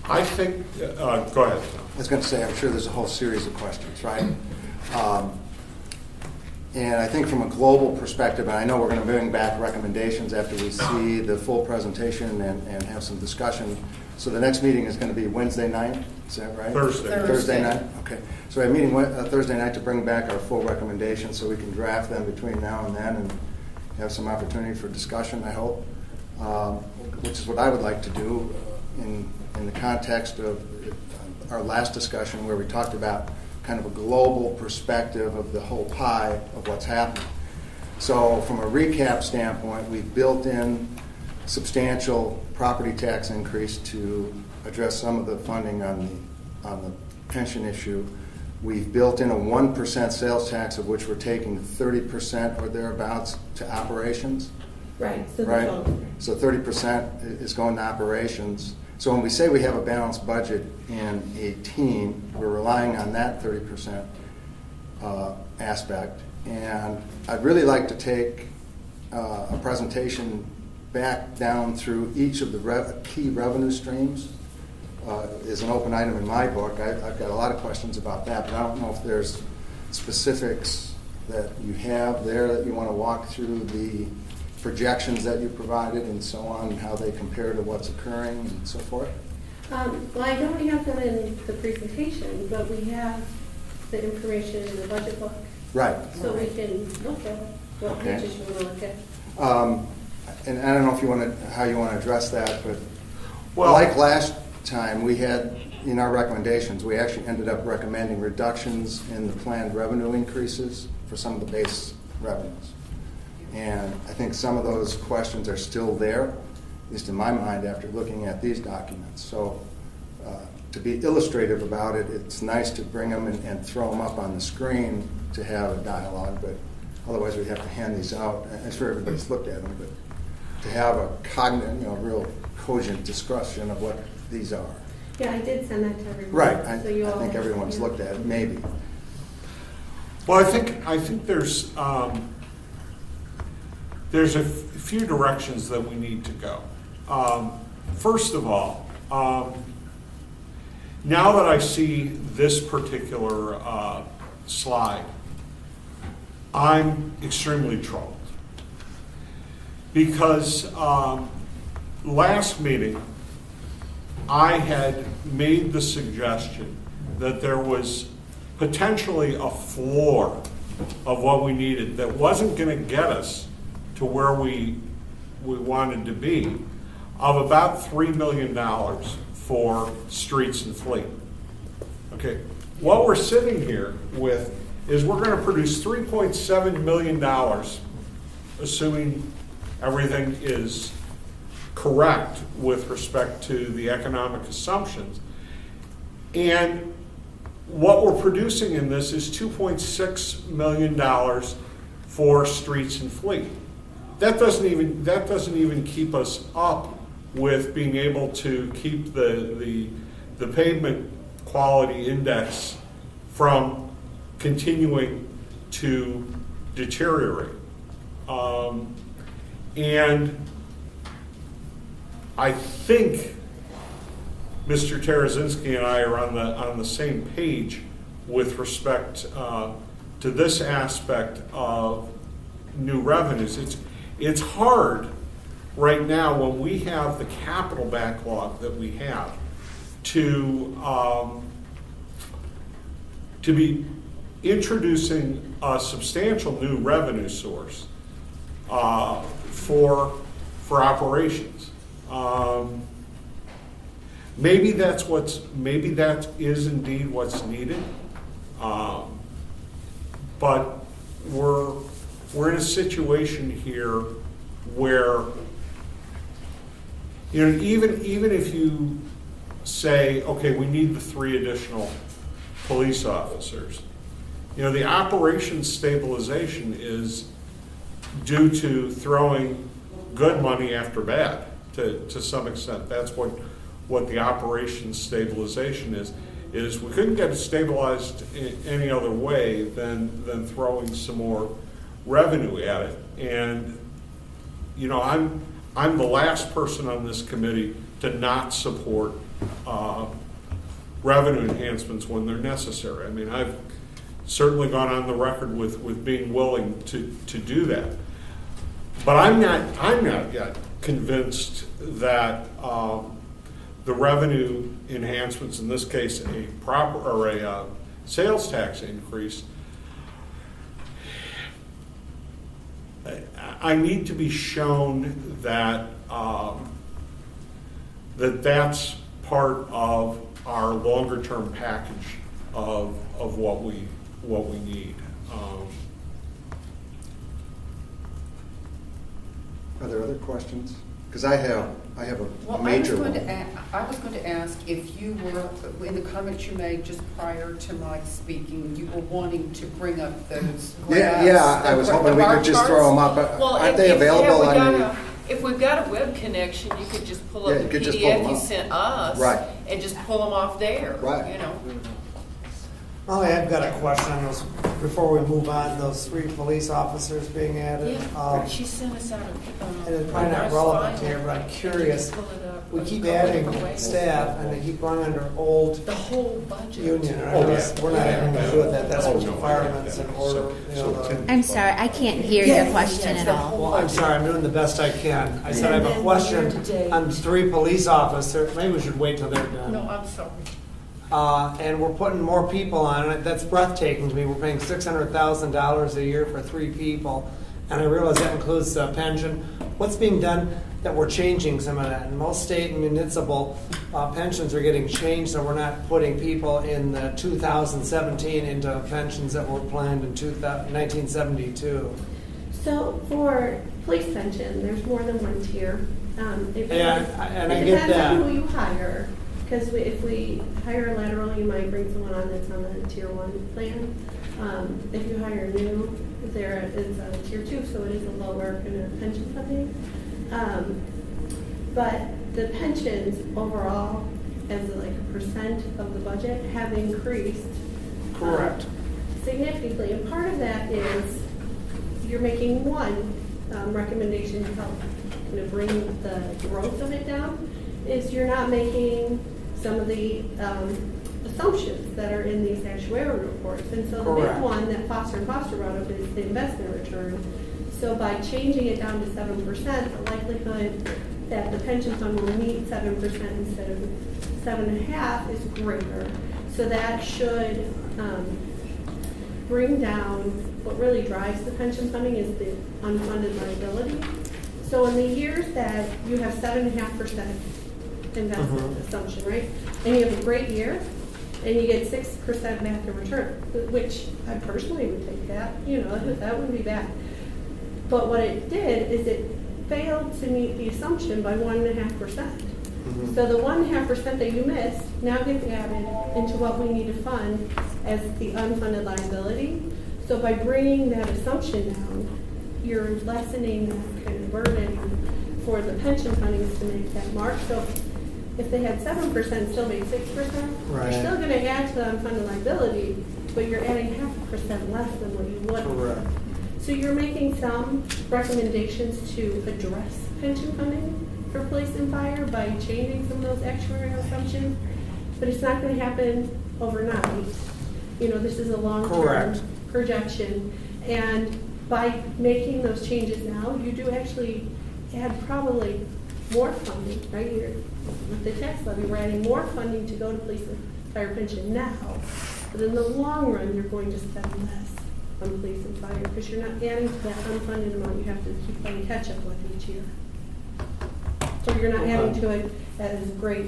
I think, go ahead. I was going to say, I'm sure there's a whole series of questions, right? And I think from a global perspective, and I know we're going to bring back recommendations after we see the full presentation and have some discussion. So the next meeting is going to be Wednesday night, is that right? Thursday. Thursday night, okay. So we're meeting Thursday night to bring back our full recommendations so we can draft them between now and then and have some opportunity for discussion, I hope, which is what I would like to do in the context of our last discussion where we talked about kind of a global perspective of the whole pie of what's happening. So from a recap standpoint, we've built in substantial property tax increase to address some of the funding on the pension issue. We've built in a 1% sales tax, of which we're taking 30% or thereabouts to operations. Right. So Right? total. So 30% is going to operations. So when we say we have a balanced budget in 18, we're relying on that 30% aspect. And I'd really like to take a presentation back down through each of the key revenue streams is an open item in my book. I've got a lot of questions about that, but I don't know if there's specifics that you have there that you want to walk through, the projections that you provided and so on, and how they compare to what's occurring and so forth. Well, I don't have them in the presentation, but we have the information in the budget book, Right. so we can look at what Okay. pages you want to look at. And I don't know if you want to, how you want to address that, but Well- like last time, we had, in our recommendations, we actually ended up recommending reductions in the planned revenue increases for some of the base revenues. And I think some of those questions are still there, at least in my mind, after looking at these documents. So to be illustrative about it, it's nice to bring them and throw them up on the screen to have a dialogue, but otherwise we'd have to hand these out. I'm sure everybody's looked at them, but to have a real cogent discussion of what these are. Yeah, I did send that to everyone. Right, I so you all think have- everyone's yeah. looked at it, maybe. Well, I think there's a few directions that we need to go. First of all, now that I see this particular slide, I'm extremely troubled. Because last meeting, I had made the suggestion that there was potentially a floor of what we needed that wasn't going to get us to where we wanted to be, of about $3 million for streets and fleet. Okay, what we're sitting here with is we're going to produce $3.7 million, assuming everything is correct with respect to the economic assumptions. And what we're producing in this is $2.6 million for streets and fleet. That doesn't even keep us up with being able to keep the pavement quality index from continuing to deteriorate. And I think Mr. Tarazinski and I are on the same page with respect to this aspect of new revenues. It's hard right now when we have the capital backlog that we have to be introducing a substantial new revenue source for operations. Maybe that is indeed what's needed, but we're in a situation here where, even if you say, okay, we need the 3 additional police officers, the operations stabilization is due to throwing good money after bad to some extent. That's what the operations stabilization is we couldn't get it stabilized in any other way than throwing some more revenue at it. And I'm the last person on this committee to not support revenue enhancements when they're necessary. I mean, I've certainly gone on the record with being willing to do that. But I'm not yet convinced that the revenue enhancements, in this case a sales tax increase, I need to be shown that that's part of our longer term package of what we need. Are there other questions? Because I have a Well, major I one. was going to ask if you were, in the comments you made just prior to my speaking, you were wanting to bring up those graphs. Yeah, I was hoping we bar could just charts. throw them up. Well, Aren't they available on the? if we've got a web connection, you could just pull Yeah, up you the could just pull 'em PDF you up. sent us. Right. And just pull them off there. Right. You know. Oh, yeah, I've got a question on those, before we move on, those 3 police officers being added. Yeah, she sent us out And it's probably not relevant here, but I'm curious. We keep adding staff and they keep going under old The whole budget. union. And I Oh, realize yeah. we're not having to do with that. That's what Oh, no, requirements and order, you know. the- I'm sorry, I can't hear Yes, your question yes, at the all. Well, I'm sorry, I'm doing the best I can. I said I have a And question then year-to-date. on 3 police officers. Maybe we should wait till they're done. No, I'm sorry. And we're putting more people on it. That's breathtaking to me. We're paying $600,000 a year for 3 people. And I realize that includes pension. What's being done that we're changing some of that? And most state and municipal pensions are getting changed, so we're not putting people in the 2017 into pensions that were planned in 1972. So for police pension, there's more than one tier. Yeah, and I It get depends on that. who you hire, because if we hire a lateral, you might bring someone on that's on the tier 1 plan. If you hire new, there is a tier 2, so it is a lower kind of pension funding. But the pensions overall, as like a percent of the budget, have increased. Correct. Significantly, and part of that is you're making one recommendation to help kind of bring the growth of it down, is you're not making some of the assumptions that are in these actuarial reports. And so the big Correct. one that Foster and Foster brought up is the investment return. So by changing it down to 7%, the likelihood that the pension fund will meet 7% instead of 7.5% is greater. So that should bring down, what really drives the pension funding is the unfunded liability. So in the years that you have 7.5% investment assumption, right? And you have a great year, and you get 6% back in return, which I personally would take that, that wouldn't be bad. But what it did is it failed to meet the assumption by 1.5%. So the 1.5% that you missed now gets added into what we need to fund as the unfunded liability. So by bringing that assumption down, you're lessening that kind of burden for the pension fundings to make that mark. So if they had 7%, still make 6%, Right. you're still going to add to the unfunded liability, but you're adding 0.5% less than what you would. Correct. So you're making some recommendations to address pension funding for police and fire by changing some of those actuarial assumptions, but it's not going to happen overnight. This is a long-term Correct. projection, and by making those changes now, you do actually add probably more funding, right? With the tax levy, we're adding more funding to go to police and fire pension now, but in the long run, you're going to spend less on police and fire because you're not adding to that unfunded amount you have to keep playing catch up with each year. So you're not adding to it as great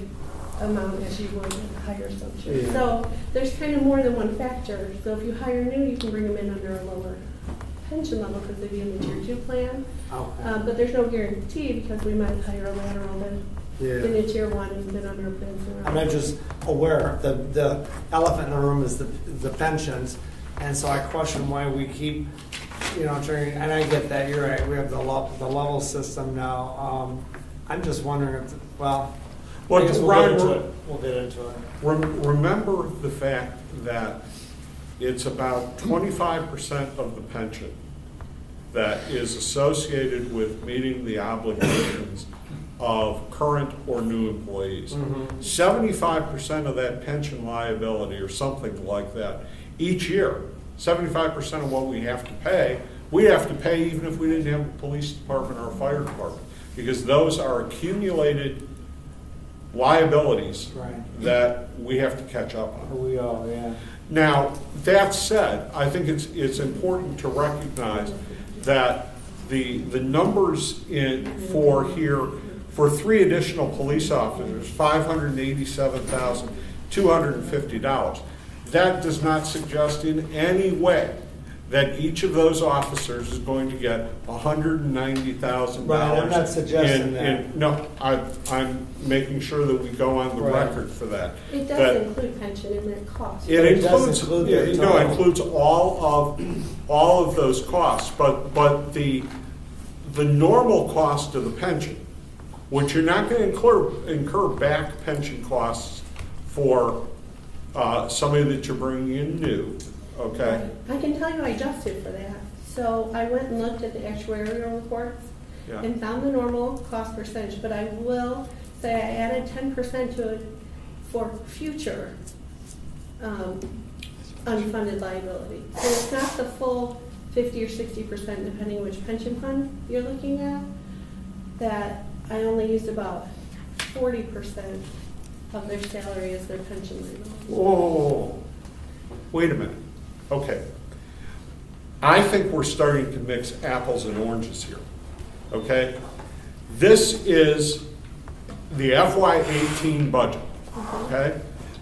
amount as you would with a higher assumption. Yeah. So there's kind of more than one factor. So if you hire new, you can bring them in under a lower pension level because they'd be in the tier 2 plan. Okay. But there's no guarantee because we might hire a lateral that's in Yeah. the tier 1 and been under a pension. I'm just aware, the elephant in the room is the pensions, and so I question why we keep, turning, and I get that, you're right, we have the level system now. I'm just wondering if, I guess we'll get into it. We'll get into it. Remember the fact that it's about 25% of the pension that is associated with meeting the obligations of current or new employees. 75% of that pension liability or something like that each year, 75% of what we have to pay even if we didn't have a police department or a fire department, because those are accumulated liabilities Right. that we have to catch up on. We all, yeah. Now, that said, I think it's important to recognize that the numbers for 3 additional police officers, $587,250. That does not suggest in any way that each of those officers is going to get $190,000. Right, I'm not suggesting that. No, I'm making sure that we go on the Right. record for that. It That- does include pension in that cost. it It does includes, include yeah, the no, total. it includes all of those costs, but the normal cost of the pension, which you're not going to incur back pension costs for somebody that you're bringing in new, okay? I can tell you I adjusted for that. So I went and looked at the actuarial reports Yeah. and found the normal cost percentage, but I will say I added 10% to it for future unfunded liability. So it's not the full 50 or 60%, depending which pension fund you're looking at, that I only used about 40% of their salary as their pension liability. Whoa, wait a minute, okay. I think we're starting to mix apples and oranges here, okay? This is the FY18 budget, okay?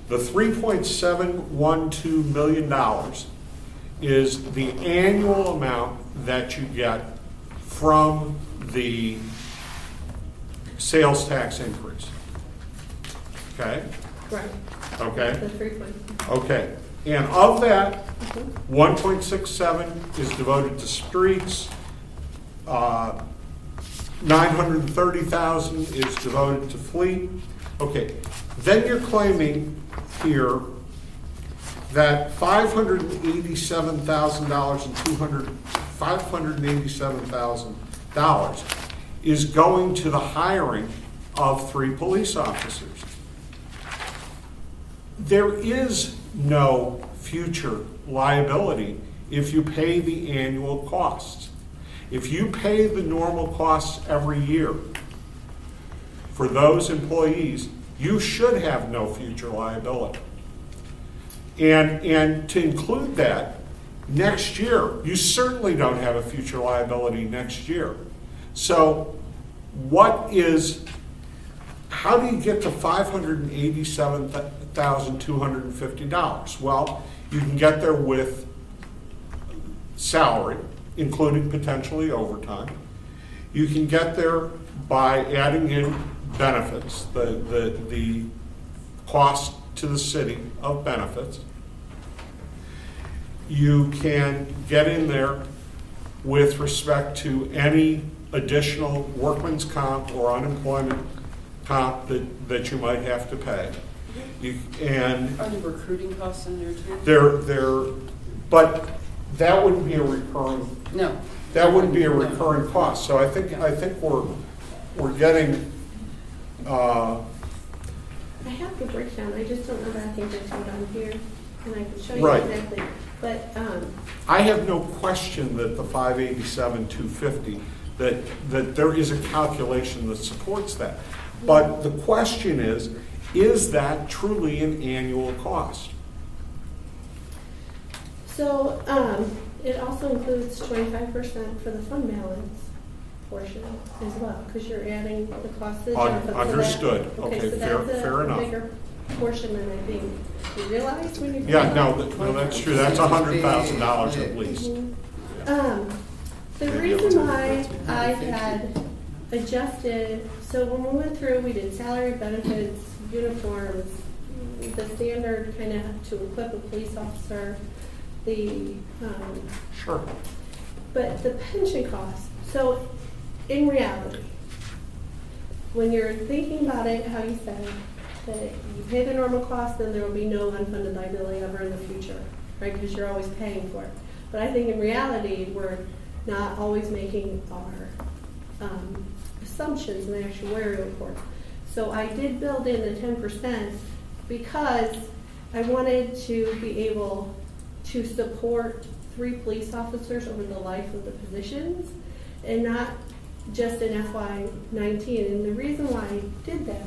The $3.712 million is the annual amount that you get from the sales tax increase, okay? Right. Okay? The 3 point. Okay, and of that, 1.67 is devoted to streets, 930,000 is devoted to fleet. Okay, then you're claiming here that $587,000 is going to the hiring of 3 police officers. There is no future liability if you pay the annual costs. If you pay the normal costs every year for those employees, you should have no future liability. And to include that, next year, you certainly don't have a future liability next year. So how do you get to $587,250? Well, you can get there with salary, including potentially overtime. You can get there by adding in benefits, the cost to the city of benefits. You can get in there with respect to any additional workman's comp or unemployment comp that you might have to pay. And Are the recruiting costs in there too? but that wouldn't be a recurring. No. That wouldn't be a recurring cost. So I think we're getting. I have the breakdown, I just don't know that I think that's what on here, and I can show you Right. exactly. But, I have no question that the 587,250, that there is a calculation that supports that. But the question is that truly an annual cost? so, it also includes 25% for the fund balance portion as well, because you're adding the cost of the general fund. So that- Understood. Okay, so fair that's enough. a bigger portion than I think you realize when you're. Yeah, no, that's true. That's $100,000 at least. The reason why I had adjusted, so when we went through, we did salary, benefits, uniforms, the standard kind of to equip a police officer, Sure. but the pension cost. So in reality, when you're thinking about it, how you said, that you pay the normal cost, then there will be no unfunded liability ever in the future, right? Because you're always paying for it. But I think in reality, we're not always making our assumptions in the actuarial report. So I did build in the 10% because I wanted to be able to support 3 police officers over the life of the positions and not just in FY19. And the reason why I did that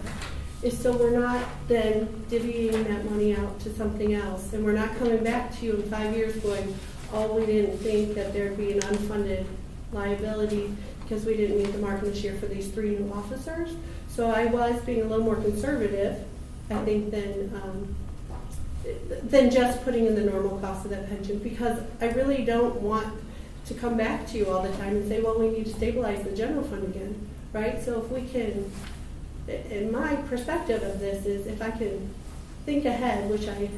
is so we're not then divvying that money out to something else. And we're not coming back to you in 5 years going, oh, we didn't think that there'd be an unfunded liability because we didn't meet the mark this year for these 3 new officers. So I was being a little more conservative, I think, than just putting in the normal cost of that pension, because I really don't want to come back to you all the time and say, well, we need to stabilize the general fund again, right? So if we can, in my perspective of this is if I can think ahead, which I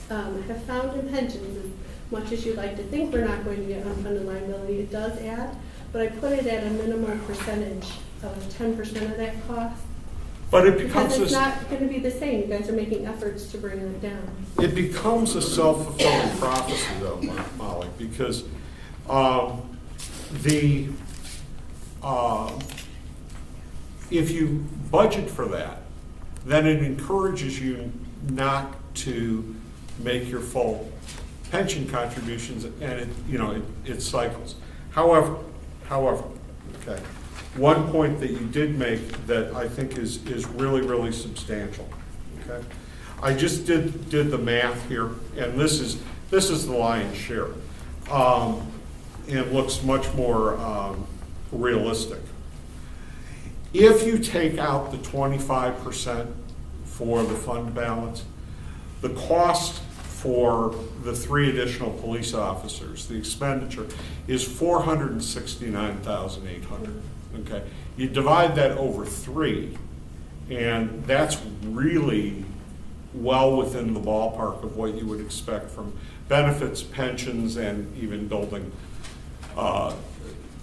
have found in pensions, as much as you'd like to think we're not going to get unfunded liability, it does add, but I put it at a minimal percentage of 10% of that cost But it becomes Because it's a, not gonna be the same, you guys are making efforts to bring it down. it becomes a self-fulfilling prophecy though, Molly, because the, if you budget for that, then it encourages you not to make your full pension contributions, and it cycles. However, okay, one point that you did make that I think is really, really substantial, okay? I just did the math here, and this is the lion's share. It looks much more realistic. If you take out the 25% for the fund balance, the cost for the 3 additional police officers, the expenditure is $469,800. Okay, you divide that over 3, and that's really well within the ballpark of what you would expect from benefits, pensions, and even building,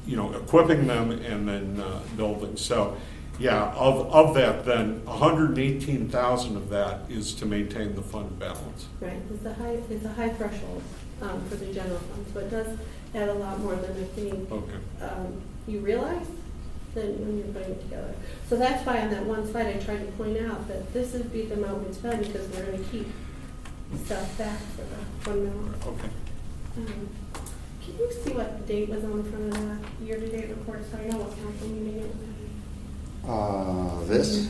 equipping them and then building. So, yeah, of that, then 118,000 of that is to maintain the fund balance. Right, it's a high threshold for the general fund, so it does add a lot more than I think Okay. you realize than when you're putting it together. So that's why on that one slide I tried to point out that this would be the amount we spend because we're going to keep stuff back for the 1 million. Okay. Can you see what the date was on the front of that year-to-date report so I know what council meeting it was? This?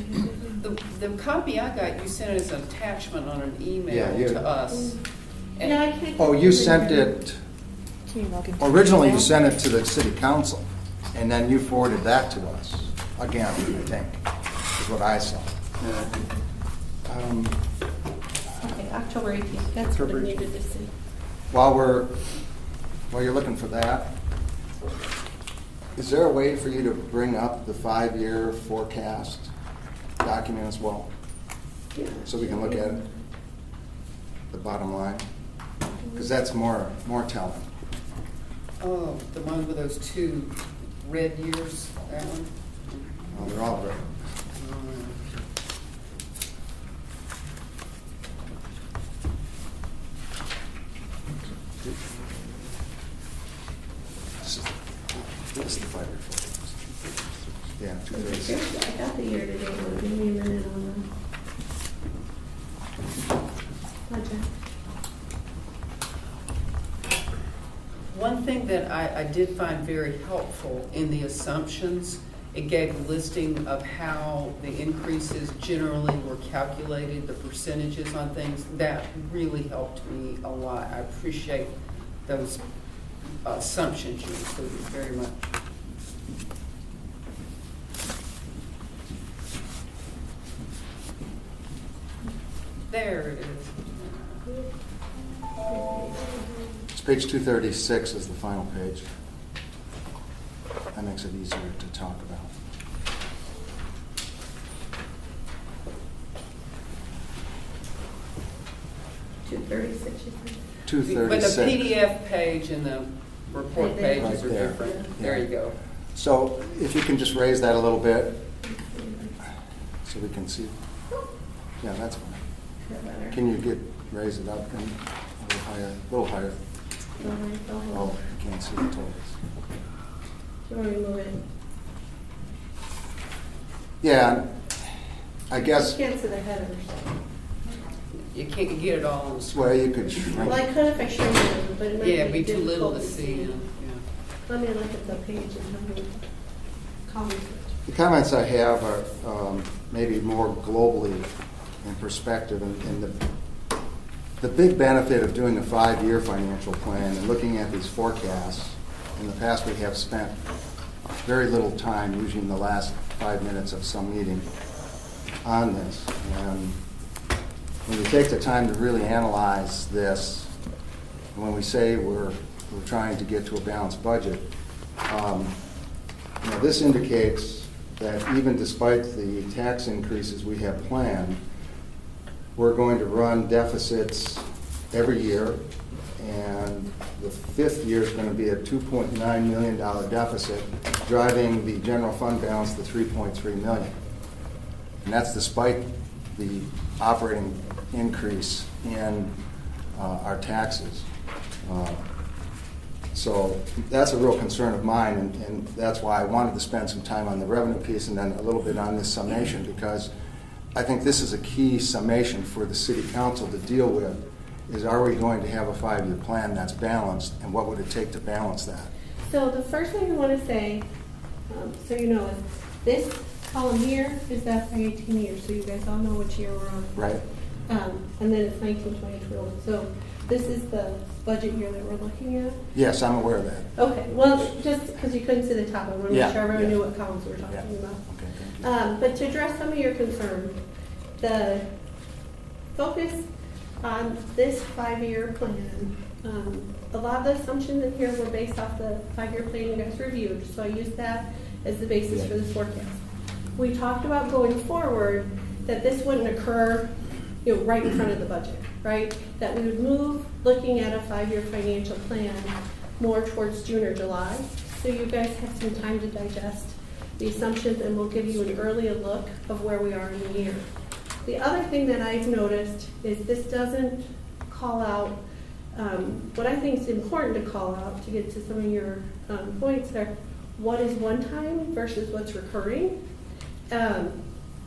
The copy I got, you sent as an attachment on an Yeah, email you- to us. Yeah, I can't. Oh, you sent it, originally you sent it to the city council, and then you forwarded that to us, again, I think, is what I saw. Okay, October 18th, that's what I October needed to see. While you're looking for that, is there a way for you to bring up the 5-year forecast document as well? Yeah. So we can look at it, the bottom line? Because that's more telling. Oh, the one with those 2 red years, that one? Well, they're all red. This is the 5-year forecast. Yeah, 236. I got the year-to-date one, give me a minute on the budget. One thing that I did find very helpful in the assumptions, it gave a listing of how the increases generally were calculated, the percentages on things. That really helped me a lot. I appreciate those assumptions you included very much. There it is. It's page 236 is the final page. That makes it easier to talk about. $236, you said? But 236. the PDF page and the report pages Right are there. different. There you go. So if you can just raise that a little bit so we can see. Yeah, that's fine. Can you raise it up and a little higher? Oh, you can't see the totals. Do you want me to move it? Yeah, I guess, You can't see the headers. You can't get it all on the screen. well, you could Well, I shrink. could if I showed you, but it might be Yeah, it'd be too little to difficult see. Yeah. Let me look at the page and how many columns. The comments I have are maybe more globally in perspective, and the big benefit of doing a 5-year financial plan and looking at these forecasts, in the past we have spent very little time, usually in the last 5 minutes of some meeting, on this. And when we take the time to really analyze this, and when we say we're trying to get to a balanced budget, this indicates that even despite the tax increases we have planned, we're going to run deficits every year, and the 5th year is going to be a $2.9 million deficit, driving the general fund balance to $3.3 million. And that's despite the operating increase in our taxes. So that's a real concern of mine, and that's why I wanted to spend some time on the revenue piece and then a little bit on this summation, because I think this is a key summation for the city council to deal with, is are we going to have a 5-year plan that's balanced, and what would it take to balance that? So the first thing I want to say, so you know, is this column here is that for 18 years, so you guys all know which year we're on. Right? And then it's 19, 20, 21. So this is the budget year that we're looking at. Yes, I'm aware of that. Okay, well, just because you couldn't see the top, I want to Yeah, make sure everyone yeah. knew what columns we're talking Yeah. about. Okay, thank you. But to address some of your concerns, the focus on this 5-year plan, a lot of the assumptions in here were based off the 5-year plan you guys reviewed, so I used that as the basis for this forecast. We talked about going forward that this wouldn't occur, right in front of the budget, right? That we would move, looking at a 5-year financial plan, more towards June or July, so you guys have some time to digest the assumptions, and we'll give you an earlier look of where we are in the year. The other thing that I've noticed is this doesn't call out, what I think is important to call out to get to some of your points there, what is one time versus what's recurring.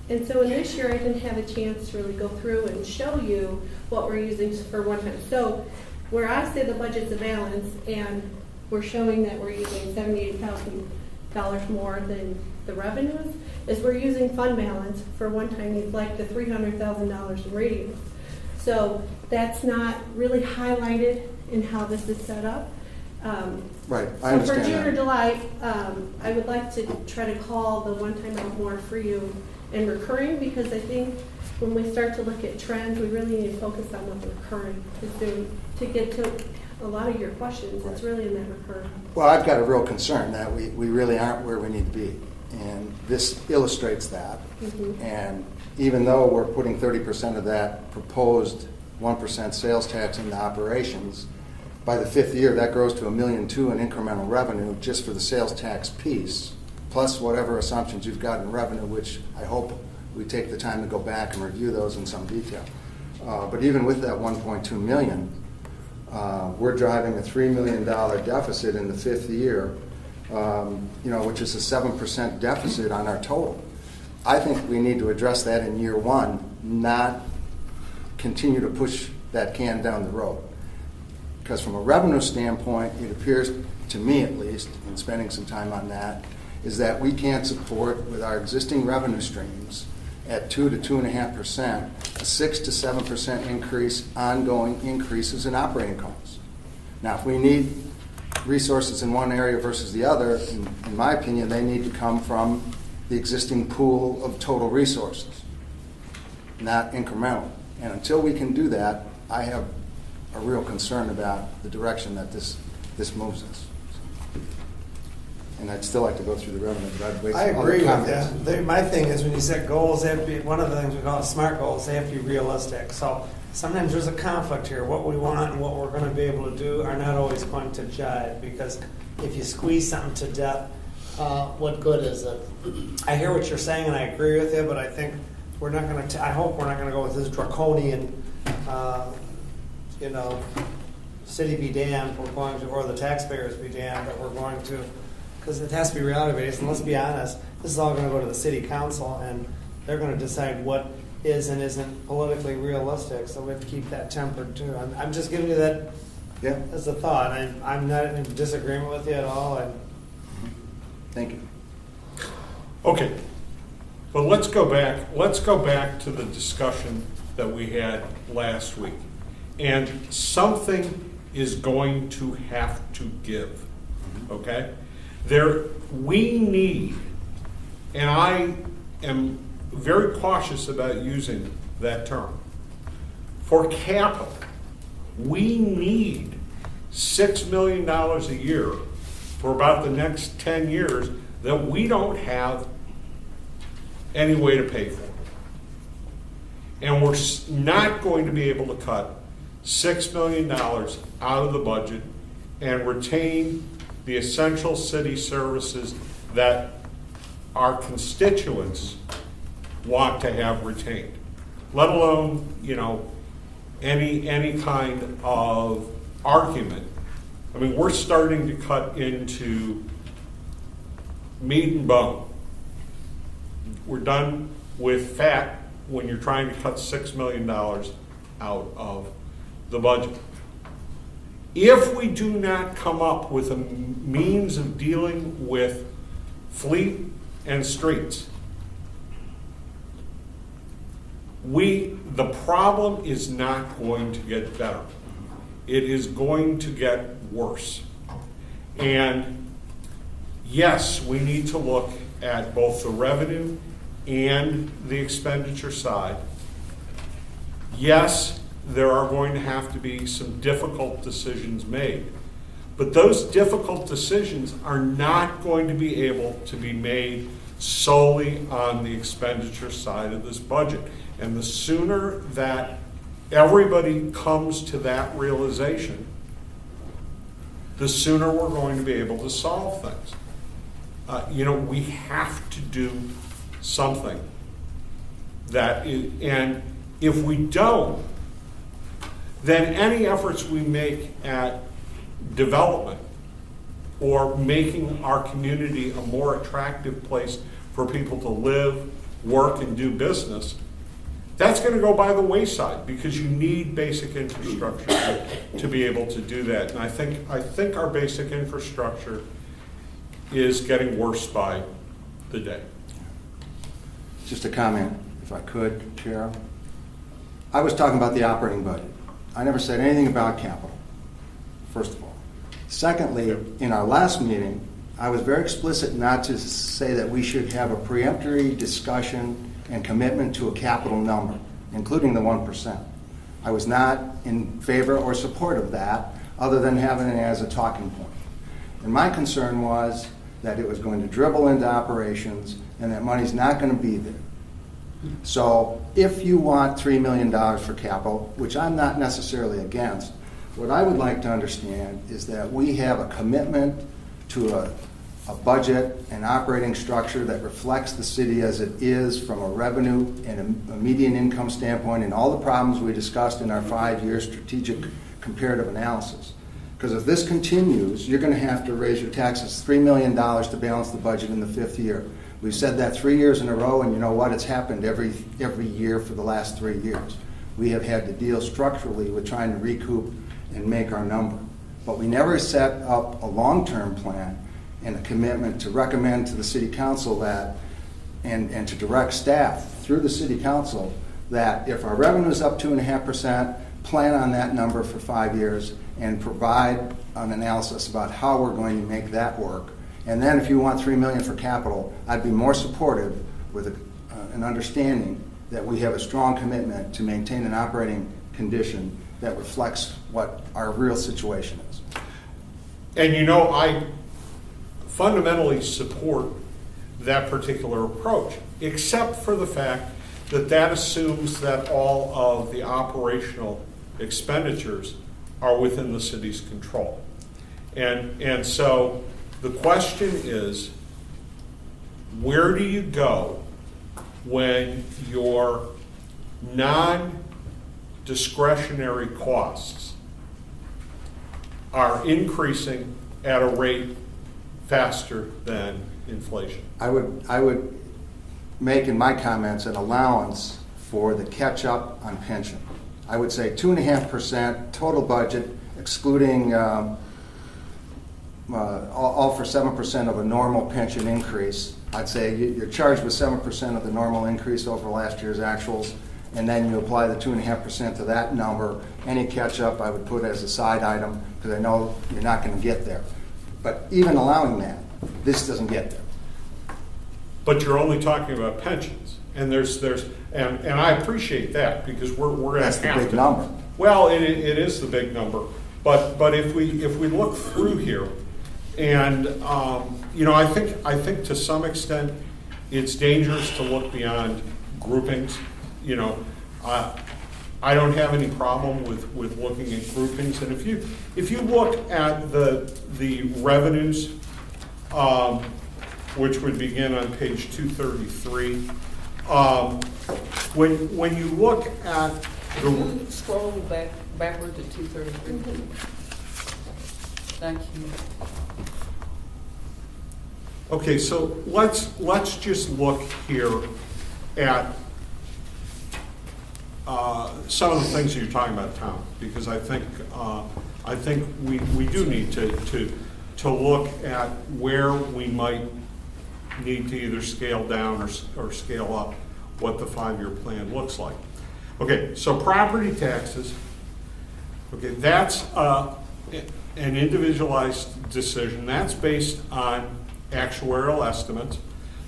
And so in this year, I didn't have a chance to really go through and show you what we're using for one time. So where I say the budget's a balance and we're showing that we're using $78,000 more than the revenues, is we're using fund balance for one-time needs like the $300,000 in radios. So that's not really highlighted in how this is set up. Right, I So for understand June or that. July, I would like to try to call the one-time out more for you and recurring, because I think when we start to look at trends, we really need to focus on what the recurring is doing to get to a lot of your questions. It's really in that recurring. Well, I've got a real concern that we really aren't where we need to be. And this illustrates that. Mhm. And even though we're putting 30% of that proposed 1% sales tax into operations, by the 5th year, that grows to $1.2 million in incremental revenue just for the sales tax piece, plus whatever assumptions you've got in revenue, which I hope we take the time to go back and review those in some detail. But even with that 1.2 million, we're driving a $3 million deficit in the 5th year, which is a 7% deficit on our total. I think we need to address that in year one, not continue to push that can down the road. Because from a revenue standpoint, it appears to me at least, in spending some time on that, is that we can't support with our existing revenue streams at 2 to 2.5%, a 6 to 7% increase, ongoing increases in operating costs. Now, if we need resources in one area versus the other, in my opinion, they need to come from the existing pool of total resources, not incremental. And until we can do that, I have a real concern about the direction that this moves us. And I'd still like to go through the revenue, but I'd wait I for other agree with comments. you. My thing is when you set goals, they have to be, one of the things we call SMART goals, they have to be realistic. So sometimes there's a conflict here. What we want and what we're going to be able to do are not always going to jive, because if you squeeze something to death, what good is it? I hear what you're saying and I agree with you, but I think we're not going to, I hope we're not going to go with this draconian, city be damned, we're going to, or the taxpayers be damned, that we're going to, because it has to be reality based. And let's be honest, this is all going to go to the city council, and they're going to decide what is and isn't politically realistic. So we have to keep that tempered too. I'm just giving you that Yeah, as a thought. I'm not in disagreement with you at all. thank you. Okay, but let's go back to the discussion that we had last week. And something is going to have to give, okay? We need, and I am very cautious about using that term, for capital, we need $6 million a year for about the next 10 years that we don't have any way to pay for. And we're not going to be able to cut $6 million out of the budget and retain the essential city services that our constituents want to have retained, let alone, any kind of argument. I mean, we're starting to cut into meat and bone. We're done with fat when you're trying to cut $6 million out of the budget. If we do not come up with a means of dealing with fleet and streets, the problem is not going to get better. It is going to get worse. And yes, we need to look at both the revenue and the expenditure side. Yes, there are going to have to be some difficult decisions made. But those difficult decisions are not going to be able to be made solely on the expenditure side of this budget. And the sooner that everybody comes to that realization, the sooner we're going to be able to solve things. We have to do something and if we don't, then any efforts we make at development or making our community a more attractive place for people to live, work, and do business, that's going to go by the wayside because you need basic infrastructure to be able to do that. And I think our basic infrastructure is getting worse by the day. Just a comment, if I could, Chair. I was talking about the operating budget. I never said anything about capital, first of all. Secondly, in our last meeting, I was very explicit not to say that we should have a preemptory discussion and commitment to a capital number, including the 1%. I was not in favor or support of that, other than having it as a talking point. And my concern was that it was going to dribble into operations and that money's not going to be there. So if you want $3 million for capital, which I'm not necessarily against, what I would like to understand is that we have a commitment to a budget and operating structure that reflects the city as it is from a revenue and a median income standpoint and all the problems we discussed in our 5-year strategic comparative analysis. Because if this continues, you're going to have to raise your taxes $3 million to balance the budget in the 5th year. We've said that 3 years in a row, and you know what? It's happened every year for the last 3 years. We have had to deal structurally with trying to recoup and make our number. But we never set up a long-term plan and a commitment to recommend to the city council that, and to direct staff through the city council, that if our revenue is up 2.5%, plan on that number for 5 years and provide an analysis about how we're going to make that work. And then if you want $3 million for capital, I'd be more supportive with an understanding that we have a strong commitment to maintain an operating condition that reflects what our real situation is. And I fundamentally support that particular approach, except for the fact that assumes that all of the operational expenditures are within the city's control. And so the question is, where do you go when your non-discretionary costs are increasing at a rate faster than inflation? I would make in my comments an allowance for the catch-up on pension. I would say 2.5% total budget, excluding all for 7% of a normal pension increase. I'd say you're charged with 7% of the normal increase over last year's actuals, and then you apply the 2.5% to that number. Any catch-up I would put as a side item because I know you're not going to get there. But even allowing that, this doesn't get there. But you're only talking about pensions, and and I appreciate that because we're going to have to. That's the big number. Well, it is the big number, but if we look through here, and I think to some extent it's dangerous to look beyond groupings. I don't have any problem with looking at groupings, and if you look at the revenues, which would begin on page 233, When you look at Can the, you scroll backward to 233? Thank you. okay, so let's just look here at some of the things that you're talking about, Tom, because I think we do need to look at where we might need to either scale down or scale up what the 5-year plan looks like. Okay, so property taxes, okay, that's an individualized decision. That's based on actuarial estimates.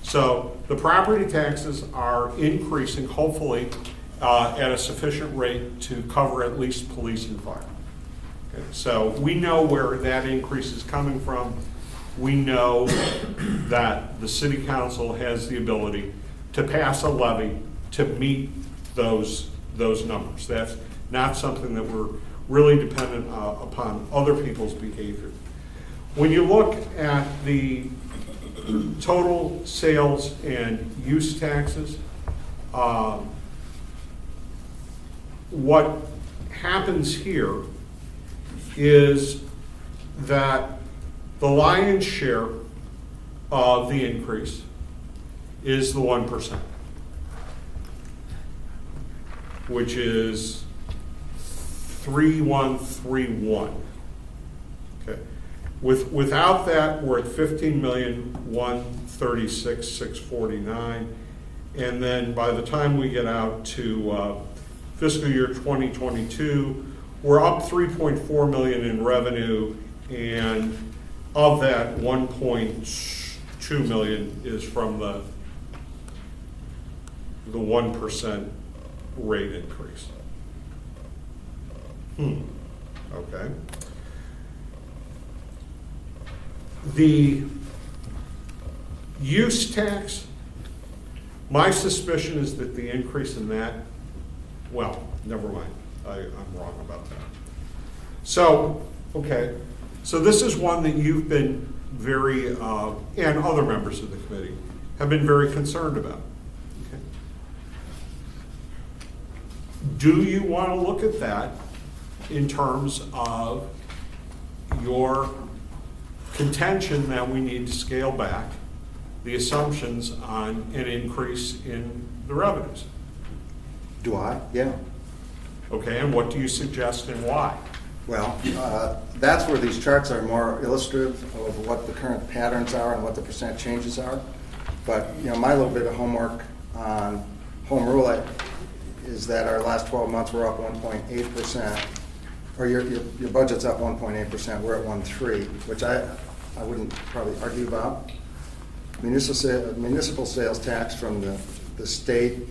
So the property taxes are increasing, hopefully, at a sufficient rate to cover at least police and fire. Okay, so we know where that increase is coming from. We know that the city council has the ability to pass a levy to meet those numbers. That's not something that we're really dependent upon other people's behavior. When you look at the total sales and use taxes, what happens here is that the lion's share of the increase is the 1%, which is 3131. Okay. Without that, we're at 15,136,649, and then by the time we get out to fiscal year 2022, we're up 3.4 million in revenue, and of that, 1.2 million is from the 1% rate increase. Okay. The use tax, my suspicion is that the increase in that, well, never mind, I'm wrong about that. So, okay, so this is one that you've been very, and other members of the committee have been very concerned about. Okay. Do you want to look at that in terms of your contention that we need to scale back the assumptions on an increase in the revenues? Do I? Yeah. Okay, and what do you suggest and why? Well, that's where these charts are more illustrative of what the current patterns are and what the percent changes are. But, you know, my little bit of homework on home rule is that our last 12 months we're up 1.8%, or your budget's up 1.8%, we're at 1.3%, which I wouldn't probably argue about. Municipal sales tax from the state,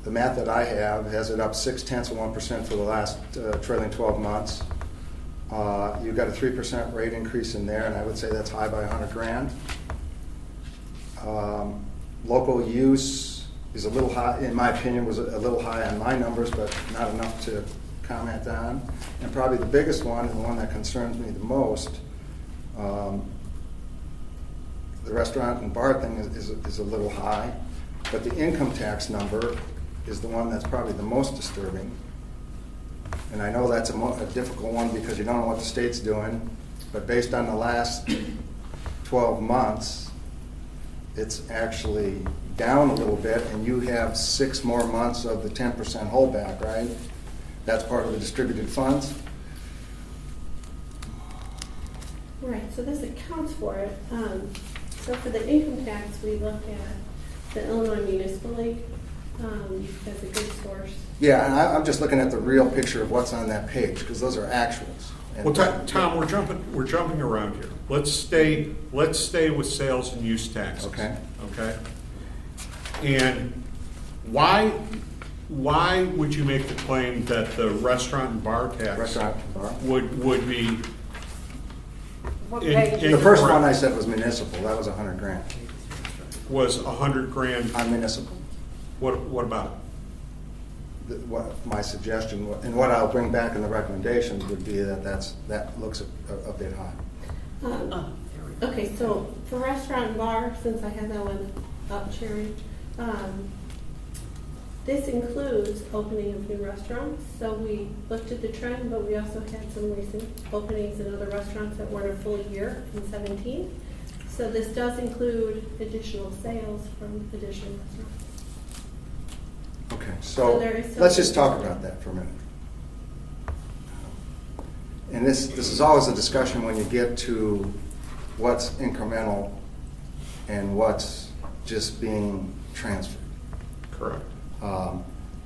the math that I have has it up 0.6% for the last trailing 12 months. You've got a 3% rate increase in there, and I would say that's high by $100,000. Local use is a little high, in my opinion, was a little high on my numbers, but not enough to comment on. And probably the biggest one, and the one that concerns me the most, the restaurant and bar thing is a little high, but the income tax number is the one that's probably the most disturbing. And I know that's a difficult one because you don't know what the state's doing, but based on the last 12 months, it's actually down a little bit, and you have 6 more months of the 10% holdback, right? That's part of the distributed funds. Right, so this accounts for it. So for the income tax, we look at the Illinois Municipal League as a good source. Yeah, and I'm just looking at the real picture of what's on that page, because those are actuals. And Well, Tom, we're jumping around here. Let's stay with sales and use taxes. Okay. Okay? And why would you make the claim that the restaurant and bar tax Restaurant and bar. would be What in- page is The first incorrect? one I said was municipal, that was $100,000 Was $100,000? on municipal. What about it? What my suggestion, and what I'll bring back in the recommendations would be that that looks a bit high. Okay, so for restaurant and bar, since I have that one up, Sherry, This includes opening of new restaurants, so we looked at the trend, but we also had some recent openings in other restaurants that weren't a full year in 17. So this does include additional sales from additional restaurants. Okay, So so there is some- let's just talk about that for a minute. And this is always a discussion when you get to what's incremental and what's just being transferred. Correct.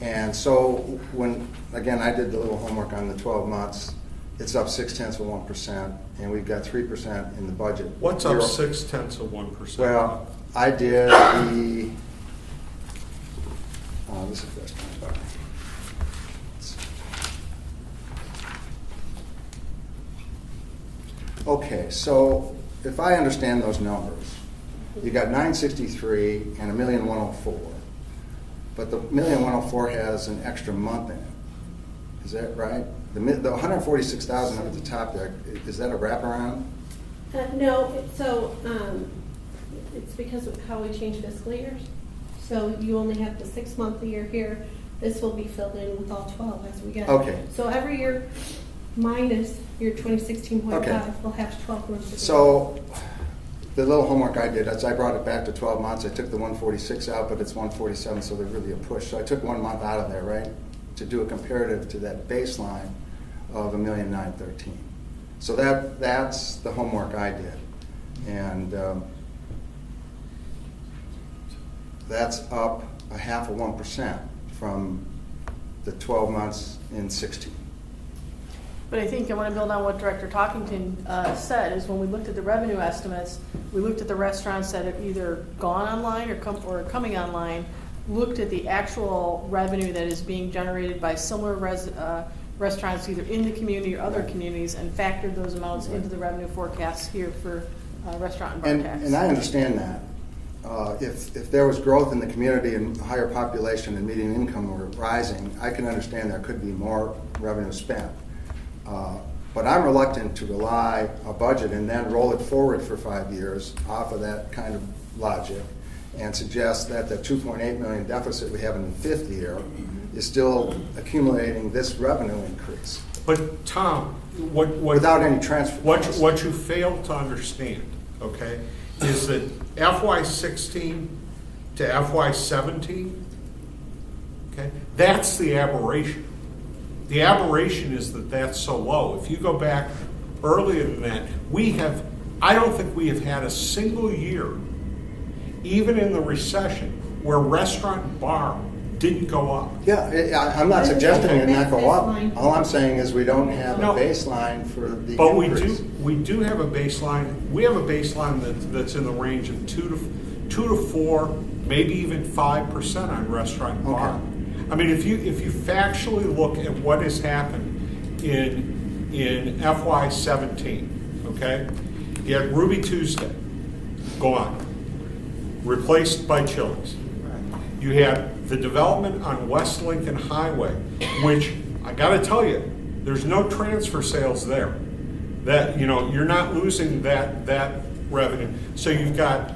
And so when, again, I did the little homework on the 12 months, it's up 0.6%, and we've got 3% in the budget. What's up Zero- 0.6%? Well, I did the, this is first time buyer. Okay, so if I understand those numbers, you got 963 and 1,104,000, but the 1,104,000 has an extra month in it. Is that right? The 146,000 up at the top there, is that a wraparound? No, so it's because of how we change fiscal years. So you only have the 6 month year here. This will be filled in with all 12 as we get. Okay. So every year minus your 2016.5 Okay. will have 12 months. of So the little homework I did, as I brought it back to 12 months, I took the 146 out, but it's 147, so there's really a push. So I took 1 month out of there, right, to do a comparative to that baseline of 1,913,000. So that's the homework I did. And that's up 0.5% from the 12 months in 16. But I think I want to build on what Director Talkington said, is when we looked at the revenue estimates, we looked at the restaurants that have either gone online or coming online, looked at the actual revenue that is being generated by similar restaurants either in the community or other communities, and factored those amounts into the revenue forecasts here for restaurant and bar tax. And I understand that. If there was growth in the community and higher population and median income were rising, I can understand there could be more revenue spent. But I'm reluctant to rely a budget and then roll it forward for 5 years off of that kind of logic and suggest that the 2.8 million deficit we have in the 5th year is still accumulating this revenue increase But Tom, what without any transfer. costs. what you fail to understand, okay, is that FY16 to FY17, okay, that's the aberration. The aberration is that that's so low. If you go back earlier than that, I don't think we have had a single year, even in the recession, where restaurant and bar didn't go up. Yeah, I'm not suggesting it not go up. All I'm saying is we don't have a No. baseline for the But increase. we do have a baseline. We have a baseline that's in the range of 2 to 4, maybe even 5% on restaurant and bar. Okay. I mean, if you factually look at what has happened in FY17, okay, you had Ruby Tuesday, gone, replaced by Chili's. You had the development on West Lincoln Highway, which I got to tell you, there's no transfer sales there. That, you're not losing that revenue. So you've got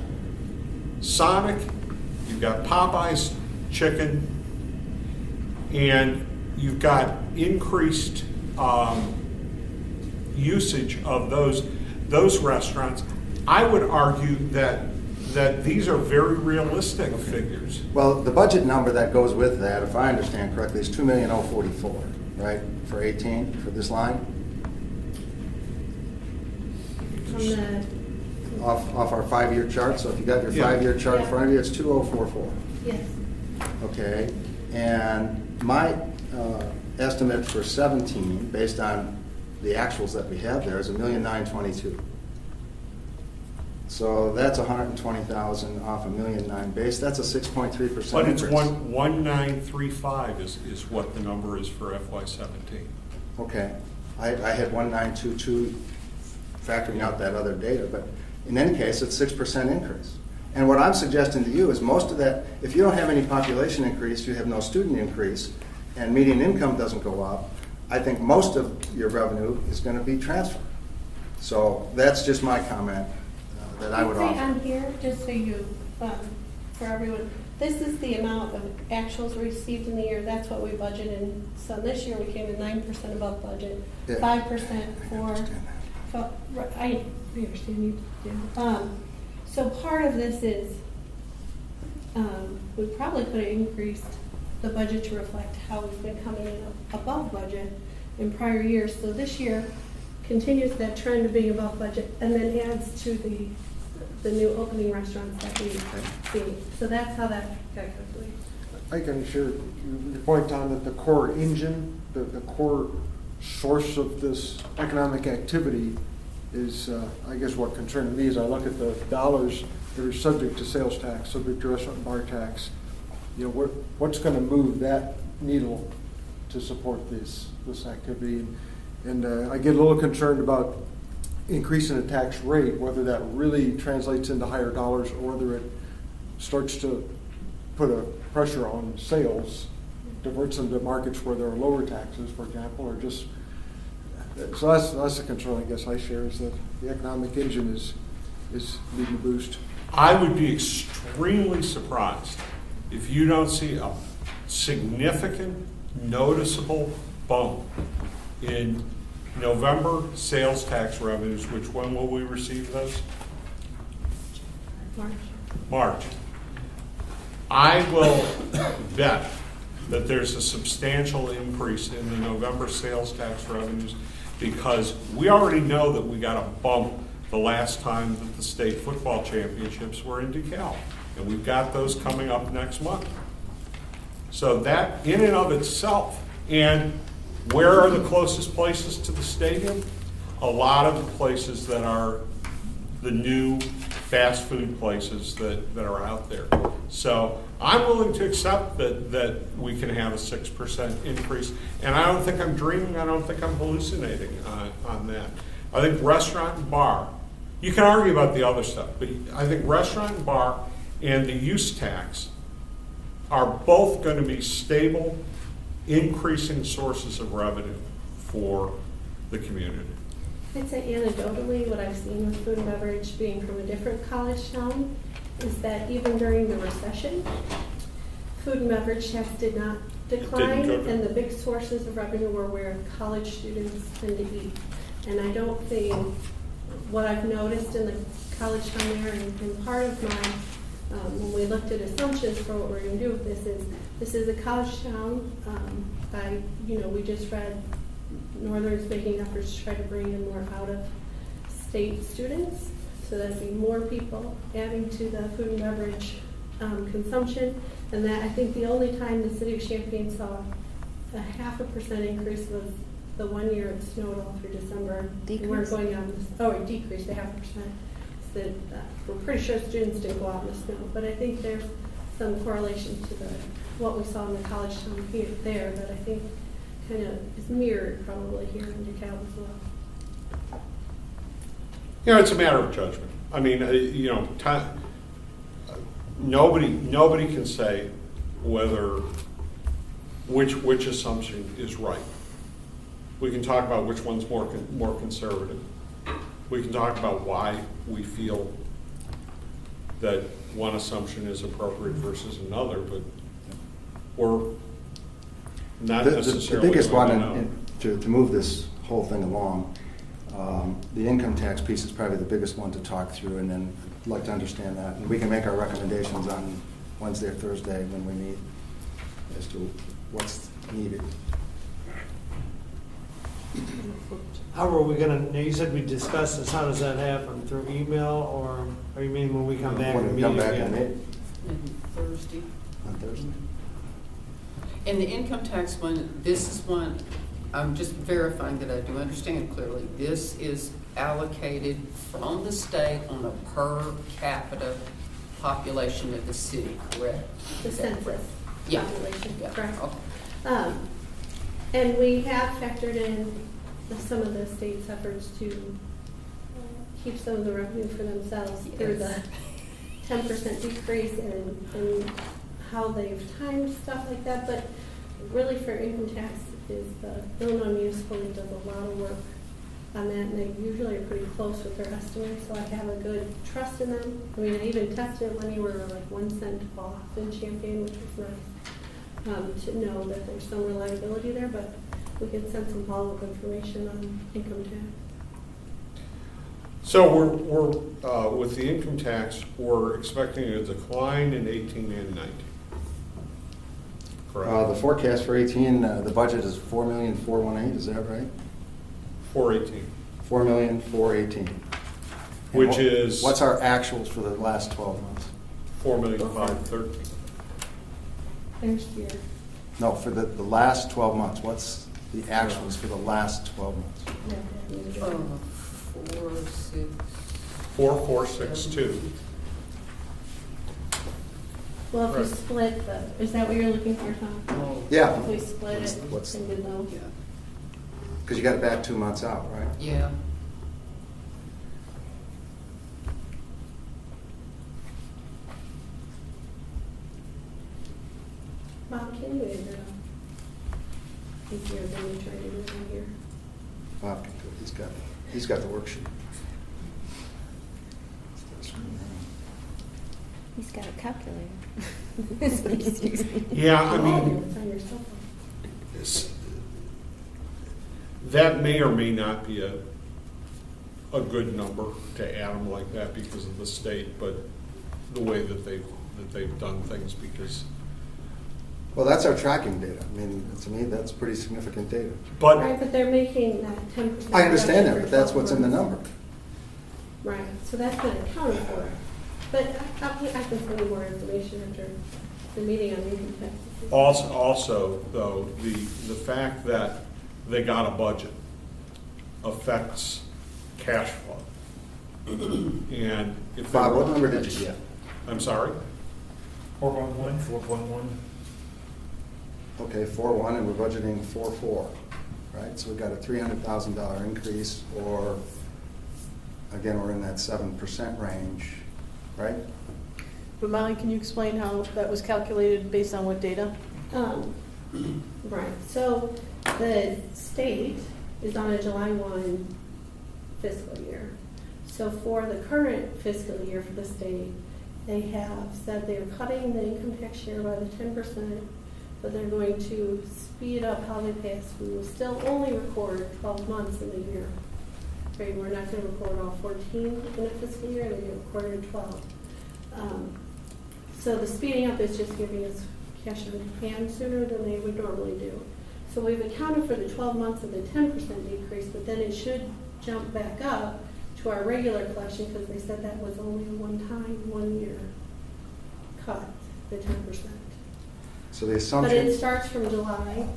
Sonic, you've got Popeye's Chicken, and you've got increased usage of those restaurants. I would argue that these are very realistic figures. Well, the budget number that goes with that, if I understand correctly, is 2,044,000, right, for 18, for this line? From the, Off our 5-year chart, so if you got your Yeah. 5-year chart in Yeah. front of you, it's 2,044. yes, Okay, and my estimate for 17, based on the actuals that we have there, is 1,922,000. So that's 120,000 off 1,009,000 base. That's a 6.3% But it's increase. 1935 is what the number is for FY17. Okay, I had 1922 factoring out that other data, but in any case, it's 6% increase. And what I'm suggesting to you is most of that, if you don't have any population increase, you have no student increase, and median income doesn't go up, I think most of your revenue is going to be transferred. So that's just my comment that I would I'd say offer. on here, just so you, for everyone, This is the amount of actuals received in the year, that's what we budgeted. So this year we came in 9% above budget, Yeah. 5% I for, understand that. I understand you do. So part of this is, we probably could have increased the budget to reflect how we've been coming in above budget in prior years. So this year continues that trend of being above budget and then adds to the new opening restaurants that we are seeing. So that's how that got calculated. I can share your point on that the core engine, the core source of this economic activity is, I guess what concerned me is I look at the dollars that are subject to sales tax, subject to restaurant and bar tax. You know, what's going to move that needle to support this activity? And I get a little concerned about increasing the tax rate, whether that really translates into higher dollars or whether it starts to put a pressure on sales, diverts them to markets where there are lower taxes, for example, or just, so that's the concern I guess I share, is that the economic engine is needing a boost. I would be extremely surprised if you don't see a significant, noticeable bump in November sales tax revenues, which when will we receive those? March. I will bet that there's a substantial increase in the November sales tax revenues because we already know that we got a bump the last time that the state football championships were in DeKalb. And we've got those coming up next month. So that in and of itself, and where are the closest places to the stadium? A lot of the places that are the new fast food places that are out there. So I'm willing to accept that we can have a 6% increase. And I don't think I'm dreaming, I don't think I'm hallucinating on that. I think restaurant and bar, you can argue about the other stuff, but I think restaurant and bar and the use tax are both going to be stable, increasing sources of revenue for the community. I'd say anecdotally, what I've seen with food and beverage being from a different college town is that even during the recession, food and beverage tax did not decline, go down. and the big sources of revenue were where college students tend to eat. And I don't think what I've noticed in the college town there, and part of my, when we looked at assumptions for what we're going to do with this is a college town. We just read Northern's making efforts to try to bring in more out-of-state students, so that'd be more people adding to the food and beverage consumption. And that, I think the only time the city of Champaign saw a 0.5% increase was the 1 year it snowed all through December. Decrease? We weren't going out in the, it decreased 0.5%. So we're pretty sure students didn't go out in the snow, but I think there's some correlation to what we saw in the college town here there that I think kind of is mirrored probably here in DeKalb as well. It's a matter of judgment. I mean, nobody can say which assumption is right. We can talk about which one's more conservative. We can talk about why we feel that one assumption is appropriate versus another, but we're not necessarily. The biggest going one to move this whole thing along, the income tax piece is probably the biggest one to talk through, and then I'd like to understand that. And we can make our recommendations on Wednesday or Thursday when we meet as to what's needed. How are we gonna, now you said we discussed this, how does that happen? Through email, or you mean when we come back When and we meet come back again? and meet Maybe Thursday. on Thursday. And the income tax one, this is one, I'm just verifying that I do understand clearly. This is allocated from the state on a per capita population of the city, correct? The Is that census correct? Yeah. population, Yeah, correct. okay. And we have factored in some of the state's efforts to keep some of the revenue for themselves through the 10% decrease and how they've timed stuff like that. But really for income tax is the Illinois Municipal League does a lot of work on that, and they usually are pretty close with their estimates, so I have a good trust in them. I mean, I even tested it when you were like 1 cent off in Champaign, which was nice, to know that there's some reliability there, but we can send some follow-up information on income tax. So we're with the income tax, we're expecting a decline in 18 and 19. Correct? The forecast for 18, the budget is 4,418,000, is that right? 418. 4,418,000. Which is- What's our actuals for the last 12 months? 4,513,000. Next year. No, for the last 12 months, what's the actuals for the last 12 months? Oh, 4, 6. 4462. Well, if we Right. split the, is that what you're looking for, Tom? Yeah. If we split it What's- into those. Yeah. Because you got it back 2 months out, right? Yeah. Bob, can you enter it up? Easier than you trying to do it on here. Bob can do it. He's got the worksheet. He's got a calculator. That's what he's using. Yeah, I Oh, mean, it's on your cell phone. that may or may not be a good number to add them like that because of the state, but the way that they've done things, because, Well, that's our tracking data. I mean, to me, that's pretty significant data. but Right, but they're making that 10%. I understand that, reduction but for that's 12 what's in the months. number. Right, so that's been accounted for. But I can send you more information after the meeting on income taxes. also though, the fact that they got a budget affects cash flow. And if they Bob, were- what number did you get? I'm sorry? 4.1, 4.1. Okay, 4.1, and we're budgeting 4.4, right? So we got a $300,000 increase, or, again, we're in that 7% range, right? But Molly, can you explain how that was calculated based on what data? Right, so the state is on a July 1 fiscal year. So for the current fiscal year for the state, they have said they're cutting the income tax share by the 10%, but they're going to speed up how they pay us. We will still only record 12 months in the year. Right, we're not going to record all 14 in a fiscal year, they're going to record in 12. So the speeding up is just giving us cash in hand sooner than they would normally do. So we've accounted for the 12 months of the 10% decrease, but then it should jump back up to our regular collection because they said that was only a one-time, 1 year cut, the 10%. So the But it assumption, starts from July.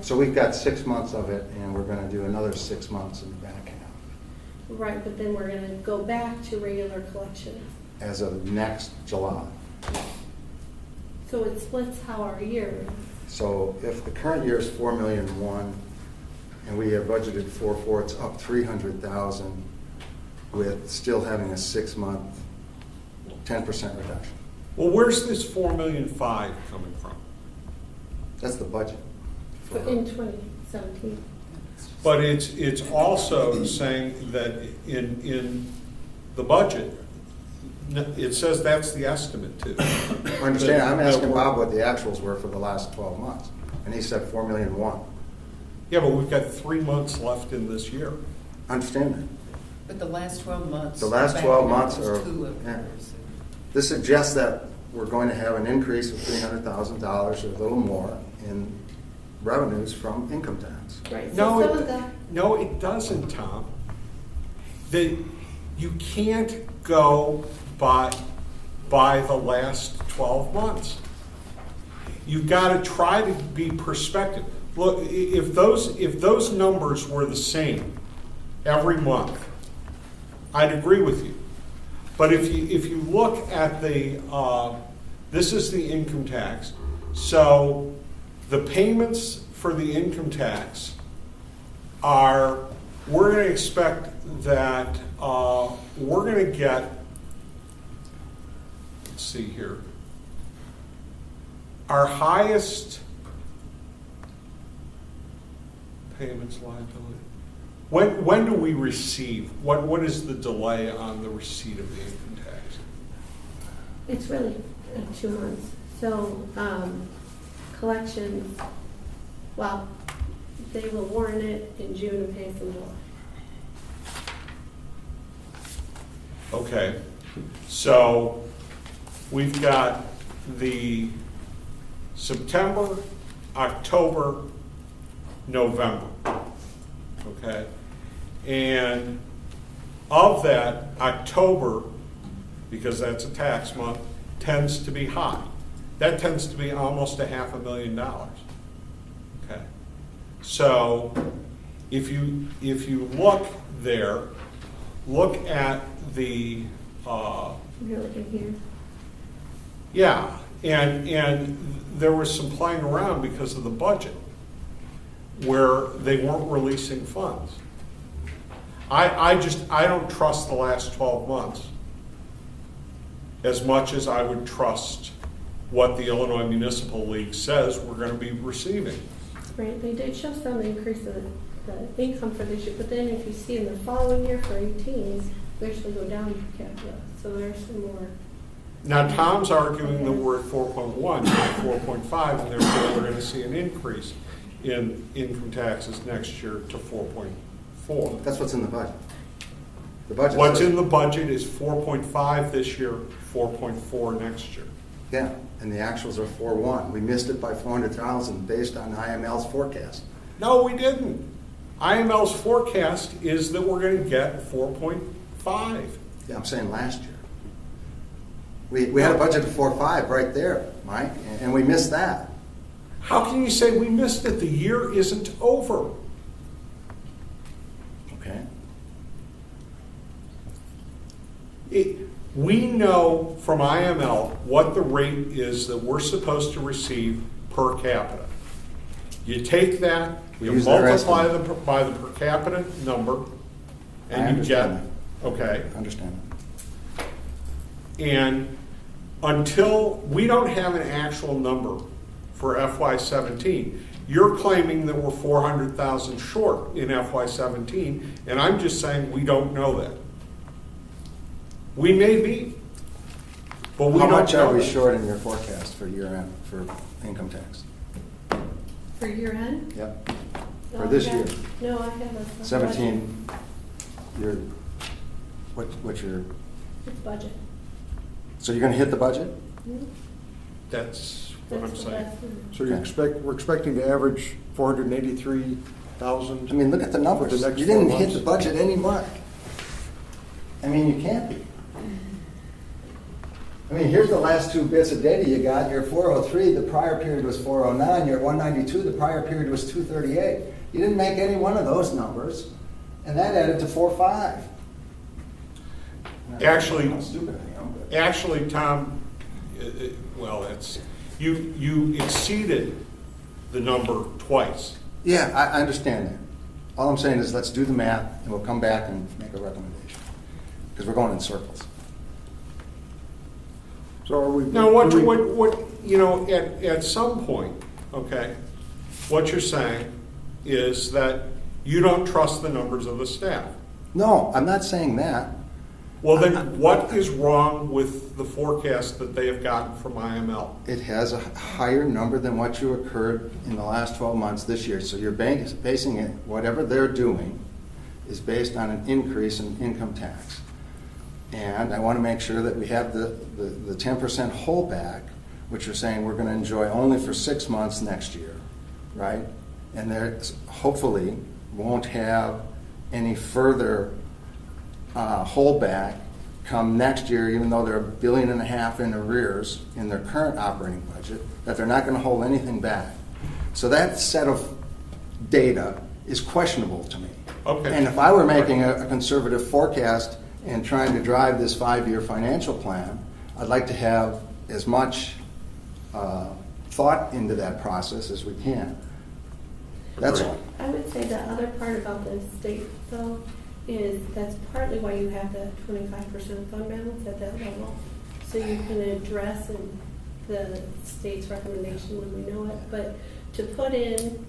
so we've got 6 months of it, and we're going to do another 6 months in the back half, Right, but then we're going to go back to regular collection. as of next July. So it splits how our year is. So if the current year is 4,000,001, and we have budgeted 4.4, it's up 300,000 with still having a 6-month 10% reduction. Well, where's this 4,000,005 coming from? That's the budget. In 2017. But it's also saying that in the budget, it says that's the estimate too. I understand, I'm asking Bob what the actuals were for the last 12 months, and he said 4,000,001. Yeah, but we've got 3 months left in this year. I understand that. But the last 12 months. The last 12 months was are, two of yeah. those. This suggests that we're going to have an increase of $300,000 or a little more in revenues from income tax. Right, No, so some of that, no, it doesn't, Tom. You can't go by the last 12 months. You've got to try to be perspective. Look, if those numbers were the same every month, I'd agree with you. But if you look at this is the income tax. So the payments for the income tax we're going to expect that we're going to get, let's see here, our highest payments liability. When do we receive? What is the delay on the receipt of the income tax? It's really 2 months. So, collections, well, they will warn it in June and pay us in July. Okay, so we've got the September, October, November, okay? And of that, October, because that's a tax month, tends to be high. That tends to be almost $500,000, okay? So if you look there, look at the, You're looking here. yeah, and there was some playing around because of the budget, where they weren't releasing funds. I don't trust the last 12 months as much as I would trust what the Illinois Municipal League says we're going to be receiving. Right, they did show some increase in the income for this year, but then if you see in the following year for 18, we actually go down per capita, so there's some more. Now, Tom's arguing that we're at 4.1, not 4.5, and therefore we're going to see an increase in income taxes next year to 4.4. That's what's in the budget. The budget. What's says- in the budget is 4.5 this year, 4.4 next year. Yeah, and the actuals are 4.1. We missed it by 400,000 based on IML's forecast. No, we didn't. IML's forecast is that we're going to get 4.5. Yeah, I'm saying last year. We had a budget of 4.5 right there, Mike, and we missed that. How can you say we missed it? The year isn't over. Okay. We know from IML what the rate is that we're supposed to receive per capita. You take that, We you use their multiply estimate. by the per capita number, I and you get, understand okay. Understand. And until we don't have an actual number for FY17, you're claiming that we're 400,000 short in FY17, and I'm just saying we don't know that. We may be, but we How don't much are know we that. short in your forecast for year end for income tax? For year end? Yep. No, For I this have- year. No, I have a. 17, your, what's your, It's budget. so you're gonna hit the budget? That's what I'm That's the saying. best one. So you Okay. we're expecting to average 483,000. I mean, look at the numbers. For the next You didn't 4 hit months. the budget any mark. I mean, you can't be. I mean, here's the last two bits of data you got. You're 403, the prior period was 409. You're at 192, the prior period was 238. You didn't make any one of those numbers, and that added to 4.5. Actually- How stupid I am, but- Actually, Tom, well, you exceeded the number twice. Yeah, I understand that. All I'm saying is let's do the math, and we'll come back and make a recommendation. Because we're going in circles. So are we? Now, what, do we- you know, at some point, okay, what you're saying is that you don't trust the numbers of the staff. No, I'm not saying that. Well, then what is wrong with the forecast that they have gotten from IML? It has a higher number than what you occurred in the last 12 months this year. So you're basing it, whatever they're doing is based on an increase in income tax. And I want to make sure that we have the 10% holdback, which you're saying we're going to enjoy only for 6 months next year, right? And there hopefully won't have any further holdback come next year, even though they're $1.5 billion in arrears in their current operating budget, that they're not going to hold anything back. So that set of data is questionable to me. Okay. And if I were making a conservative forecast and trying to drive this 5-year financial plan, I'd like to have as much thought into that process as we can. That's all. I would say the other part about the state though is that's partly why you have the 25% fund balance at that level. So you can address the state's recommendation when we know it. But to put in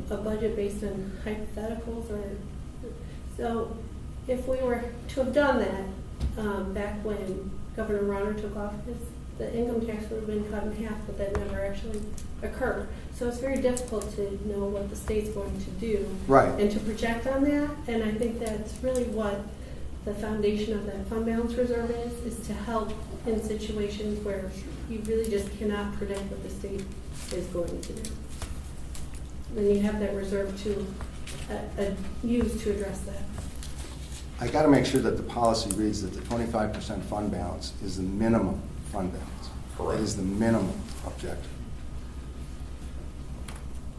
a budget based on hypotheticals or, so if we were to have done that, back when Governor Rauner took office, the income tax would have been cut in half, but that never actually occurred. So it's very difficult to know what the state's going to do. Right. And to project on that, and I think that's really what the foundation of that fund balance reserve is to help in situations where you really just cannot predict what the state is going to do. Then you have that reserve to use to address that. I got to make sure that the policy reads that the 25% fund balance is the minimum fund balance. Correct. It is the minimum objective.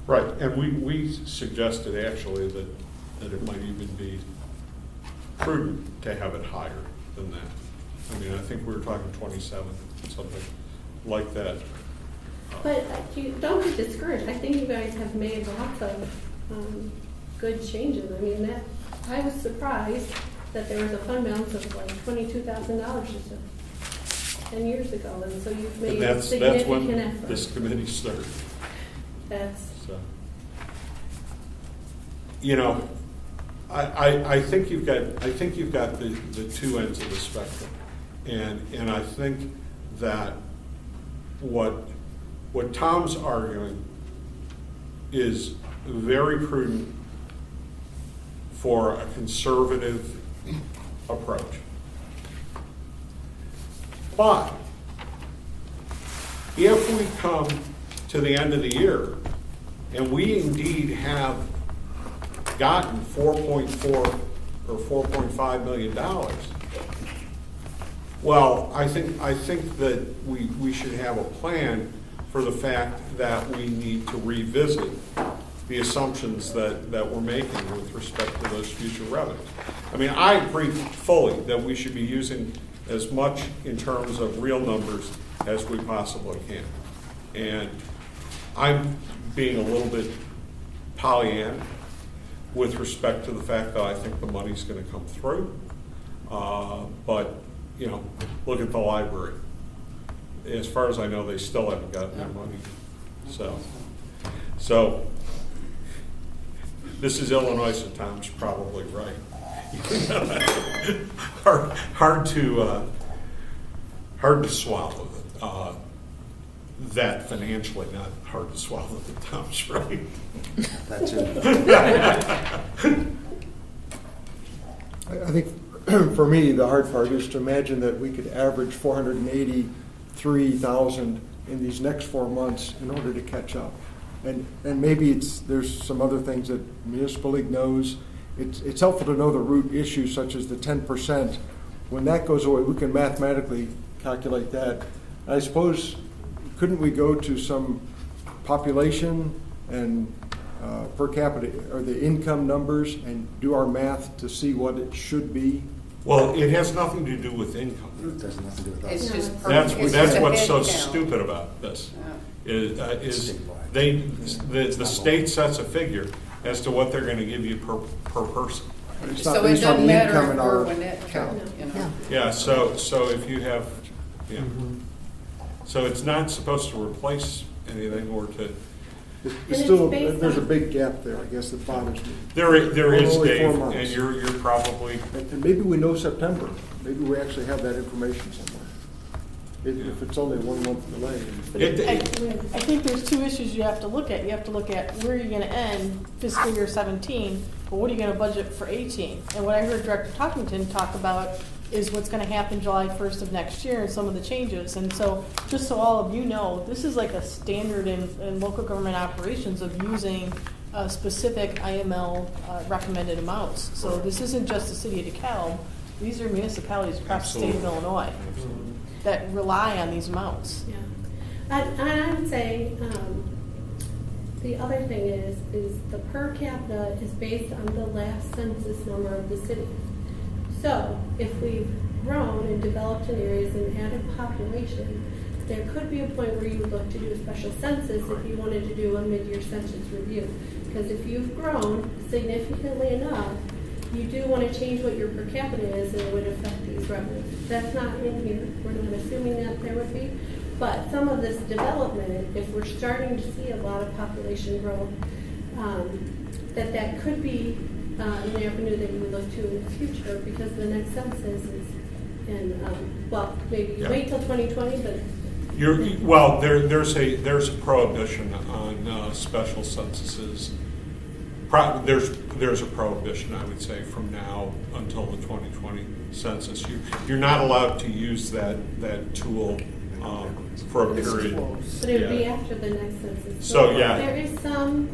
Right, and we suggested actually that it might even be prudent to have it higher than that. I mean, I think we were talking 27, something like that. But you don't get discouraged. I think you guys have made lots of good changes. I mean, that I was surprised that there was a fund balance of like $22,000 just 10 years ago, and so you've made And that's significant when effort. this committee started. That's So, you know, I think you've got the two ends of the spectrum, and I think that what Tom's arguing is very prudent for a conservative approach. But if we come to the end of the year and we indeed have gotten $4.4 or $4.5 million, well, I think that we should have a plan for the fact that we need to revisit the assumptions that we're making with respect to those future revenues. I mean, I agree fully that we should be using as much in terms of real numbers as we possibly can. And I'm being a little bit Pollyanna with respect to the fact that I think the money's going to come through. But, you know, look at the library. As far as I know, they still haven't gotten their money. So this is Illinois, so Tom's probably right. hard to swallow that financially, not hard to swallow that Tom's right. That's it. I think for me, the hard part is to imagine that we could average 483,000 in these next 4 months in order to catch up. And maybe there's some other things that Municipal League knows. It's helpful to know the root issues such as the 10%. When that goes away, we can mathematically calculate that. I suppose, couldn't we go to some population and per capita or the income numbers and do our math to see what it should be? Well, it has nothing to do with income. It has nothing to do with us. It's just That's it's that's just a what's so head count. stupid about this. Yeah. Is the state sets a figure as to what they're going to give you per person. It's not So it based on doesn't the matter income if in we're our a net count, you know? Yeah, so if you have, yeah. So it's not supposed to replace anything or to, It's it's still, based there's a on- big gap there, I guess, that bothers me. there is, Only 4 Dave, months. and you're probably, And maybe we know September. Maybe we actually have that information somewhere. If it's only 1 month delay. I think there's two issues you have to look at. You have to look at where you're gonna end fiscal year 17, but what are you gonna budget for 18? And what I heard Director Talkington talk about is what's gonna happen July 1st of next year and some of the changes. And so, just so all of you know, this is like a standard in local government operations of using specific IML recommended amounts. So this isn't just the city of DeKalb, these are municipalities across the state of Absolutely. Illinois that rely on these amounts. Yeah. And I would say, the other thing is the per capita is based on the last census number of the city. So if we've grown and developed in areas and added population, there could be a point where you would look to do a special census if you wanted to do a mid-year census review. Because if you've grown significantly enough, you do want to change what your per capita is and it would affect these revenues. That's not in here. We're not assuming that there would be. But some of this development, if we're starting to see a lot of population growth, that could be an avenue that we would look to in the future, because the next census is in, well, maybe you Yeah. wait till 2020, but Well, there's a prohibition on special censuses. There's a prohibition, I would say, from now until the 2020 census. You're not allowed to use that tool for a period. but it would be Yeah. after the next census. So, yeah. There is some,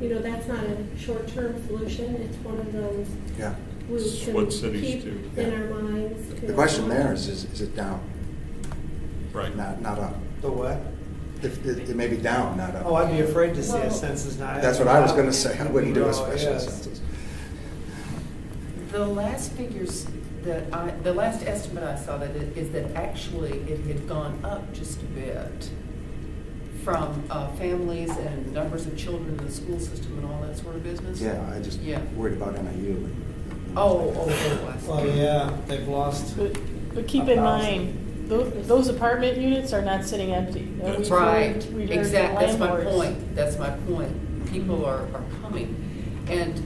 that's not a short-term solution. It's one of those Yeah. we It's can what cities keep do. in Yeah. our minds. The question there is it down, Right. not up? The what? It may be down, not up. Oh, I'd be afraid to see a Well, census now. That's what I was gonna say, I wouldn't do a Oh, special yes. census. The last figures the last estimate I saw is that actually it had gone up just a bit from families and numbers of children in the school system and all that sort of business. Yeah, I just Yeah. worried about NIU. Oh, Well, yeah, they've lost. But keep in mind, those apartment units are not sitting empty. That's right, We heard exactly, that's my landlords. point, that's my point. People are coming. And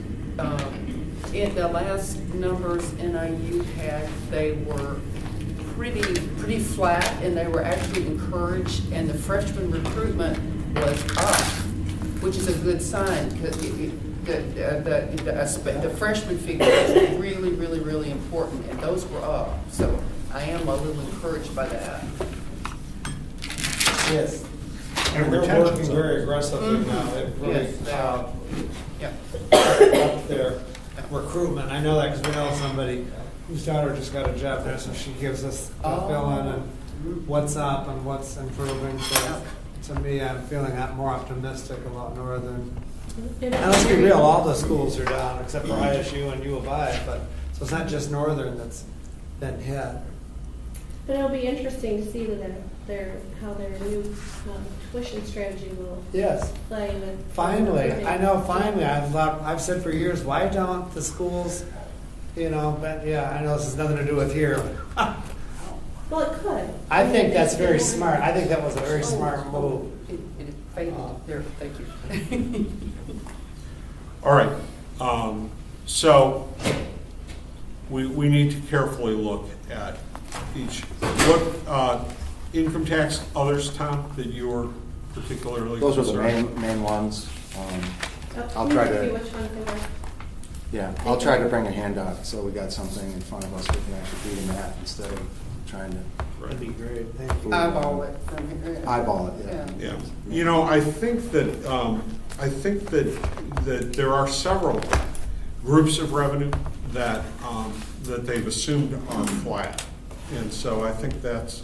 in the last numbers NIU had, they were pretty flat, and they were actually encouraged, and the freshman recruitment was up, which is a good sign, because the freshman figure is really important, and those were up. So I am a little encouraged by that. Yes. And They're retention's working up. very aggressively now. They've really Yes, they are. Yeah. upped their recruitment. I know that because we know somebody whose daughter just got a job there, so she gives us the Oh. fill-in and what's up and what's improving. So to me, I'm feeling more optimistic about Northern. And let's be real, all the schools are down except for ISU and U of I, but, so it's not just Northern that's been hit. But it'll be interesting to see how their new tuition strategy will Yes. play with. Finally, I know, finally, I've said for years, why don't the schools, but yeah, I know this has nothing to do with here. Well, it could. I think that's very smart. I think that was a very smart move. It faded there, thank you. All right, so we need to carefully look at each. What income tax others, Tom, that you were particularly Those are the concerned? main ones. I'll I'll try see to, which ones they were. yeah, I'll try to bring a handout so we got something in front of us we can actually do the math instead of trying to That'd be great, thank you. Eyeball it from here. eyeball it, yeah. Yeah, I think that there are several groups of revenue that they've assumed are flat. And so I think that's,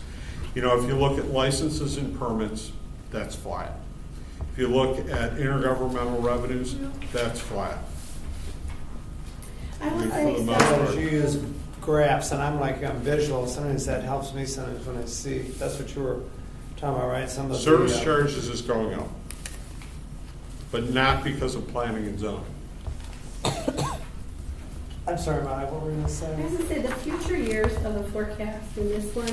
if you look at licenses and permits, that's flat. If you look at intergovernmental revenues, that's flat. I would For say the so. most part. You use graphs, and I'm visual, sometimes that helps me sometimes when I see, that's what you were talking about, right? Some of the. Service charges is going up, but not because of planning and zoning. I'm sorry, Mike, what were you gonna I say? was gonna say, the future years of the forecast in this one,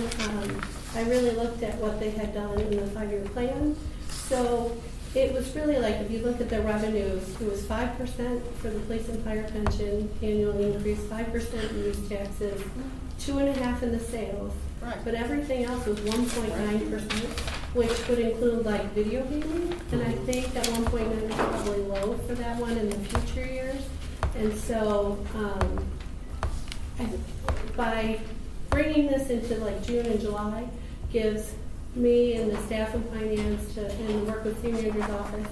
I really looked at what they had done in the 5-year plan. So it was really like, if you look at the revenues, it was 5% for the police and fire pension annual increase, 5% in use taxes, 2.5% in the sales. Right. But everything else was 1.9%, which would include like video gaming. And I think that 1.9 is probably low for that one in the future years. And so, by bringing this into like June and July, gives me and the staff and finance and work with senior manager's office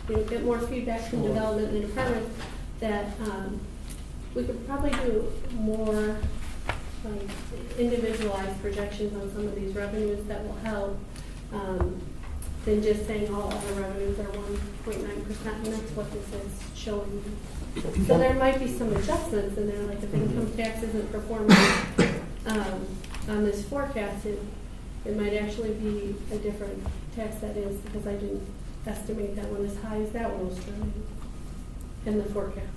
and get more feedback from development and the department that we could probably do more like individualized projections on some of these revenues that will help than just saying all other revenues are 1.9%, and that's what this is showing. So there might be some adjustments in there, like if income tax isn't performing on this forecast, it might actually be a different tax that is, because I didn't estimate that one as high as that one was showing in the forecast.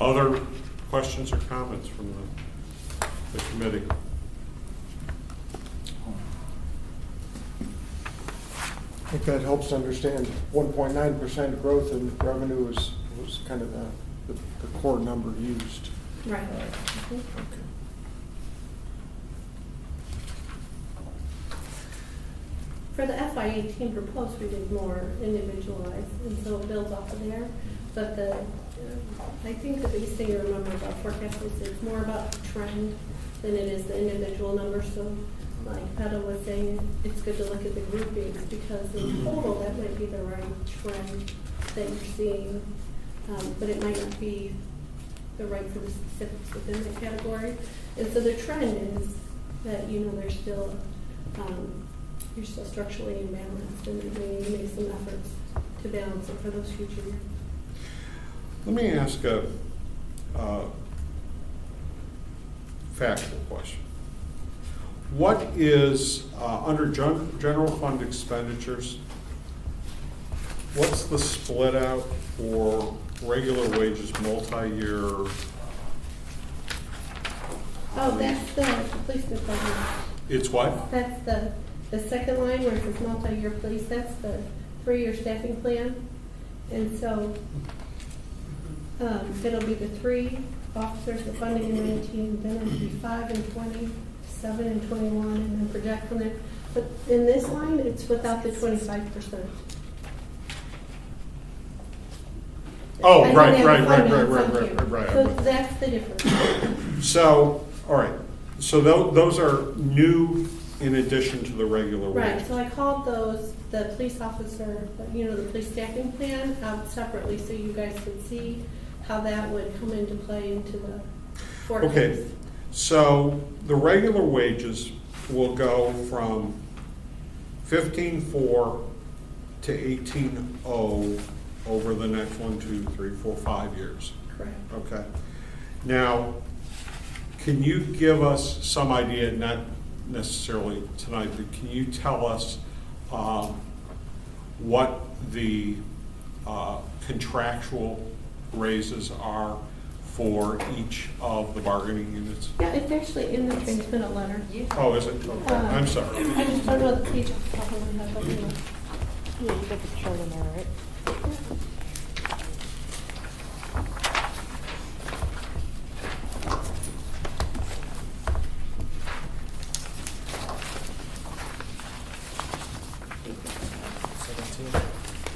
Other questions or comments from the committee? I think that helps understand 1.9% growth in revenue was kind of the core number used. Right. For the FY18 proposed, we did more individualized, and so it builds off of there. But I think the biggest thing to remember about forecasting is it's more about the trend than it is the individual numbers. So like Petta was saying, it's good to look at the groupings because in total, that might be the right trend that you're seeing. But it might not be the right for the specifics within the category. And so the trend is that, there's still, you're still structurally imbalanced and that we need to make some efforts to balance it for those future years. Let me ask a factual question. What is, under general fund expenditures, what's the split out for regular wages, multi-year? Oh, that's the police department. It's what? That's the second line where it says multi-year police, that's the 3-year staffing plan. And so it'll be the 3 officers, the funding in 19, then it'll be 5 and 20, 7 and 21, and then project from there. But in this line, it's without the 25%. Oh, And right, then right, the right, funding right, is right, up right, here. right, So right. that's the difference. So, all right, so those are new in addition to the regular Right, wages. so I called those, the police officer, the police staffing plan out separately so you guys could see how that would come into play into the forecast. Okay, so the regular wages will go from 15.4 to 18.0 over the next 1, 2, 3, 4, 5 years. Correct. Okay. Now, can you give us some idea, not necessarily tonight, but can you tell us what the contractual raises are for each of the bargaining units? Yeah, it's actually in the transmittal letter. Oh, is it? Okay, I'm sorry. I just don't know the page off the top of my head, but Yeah, you got the chart in there, right?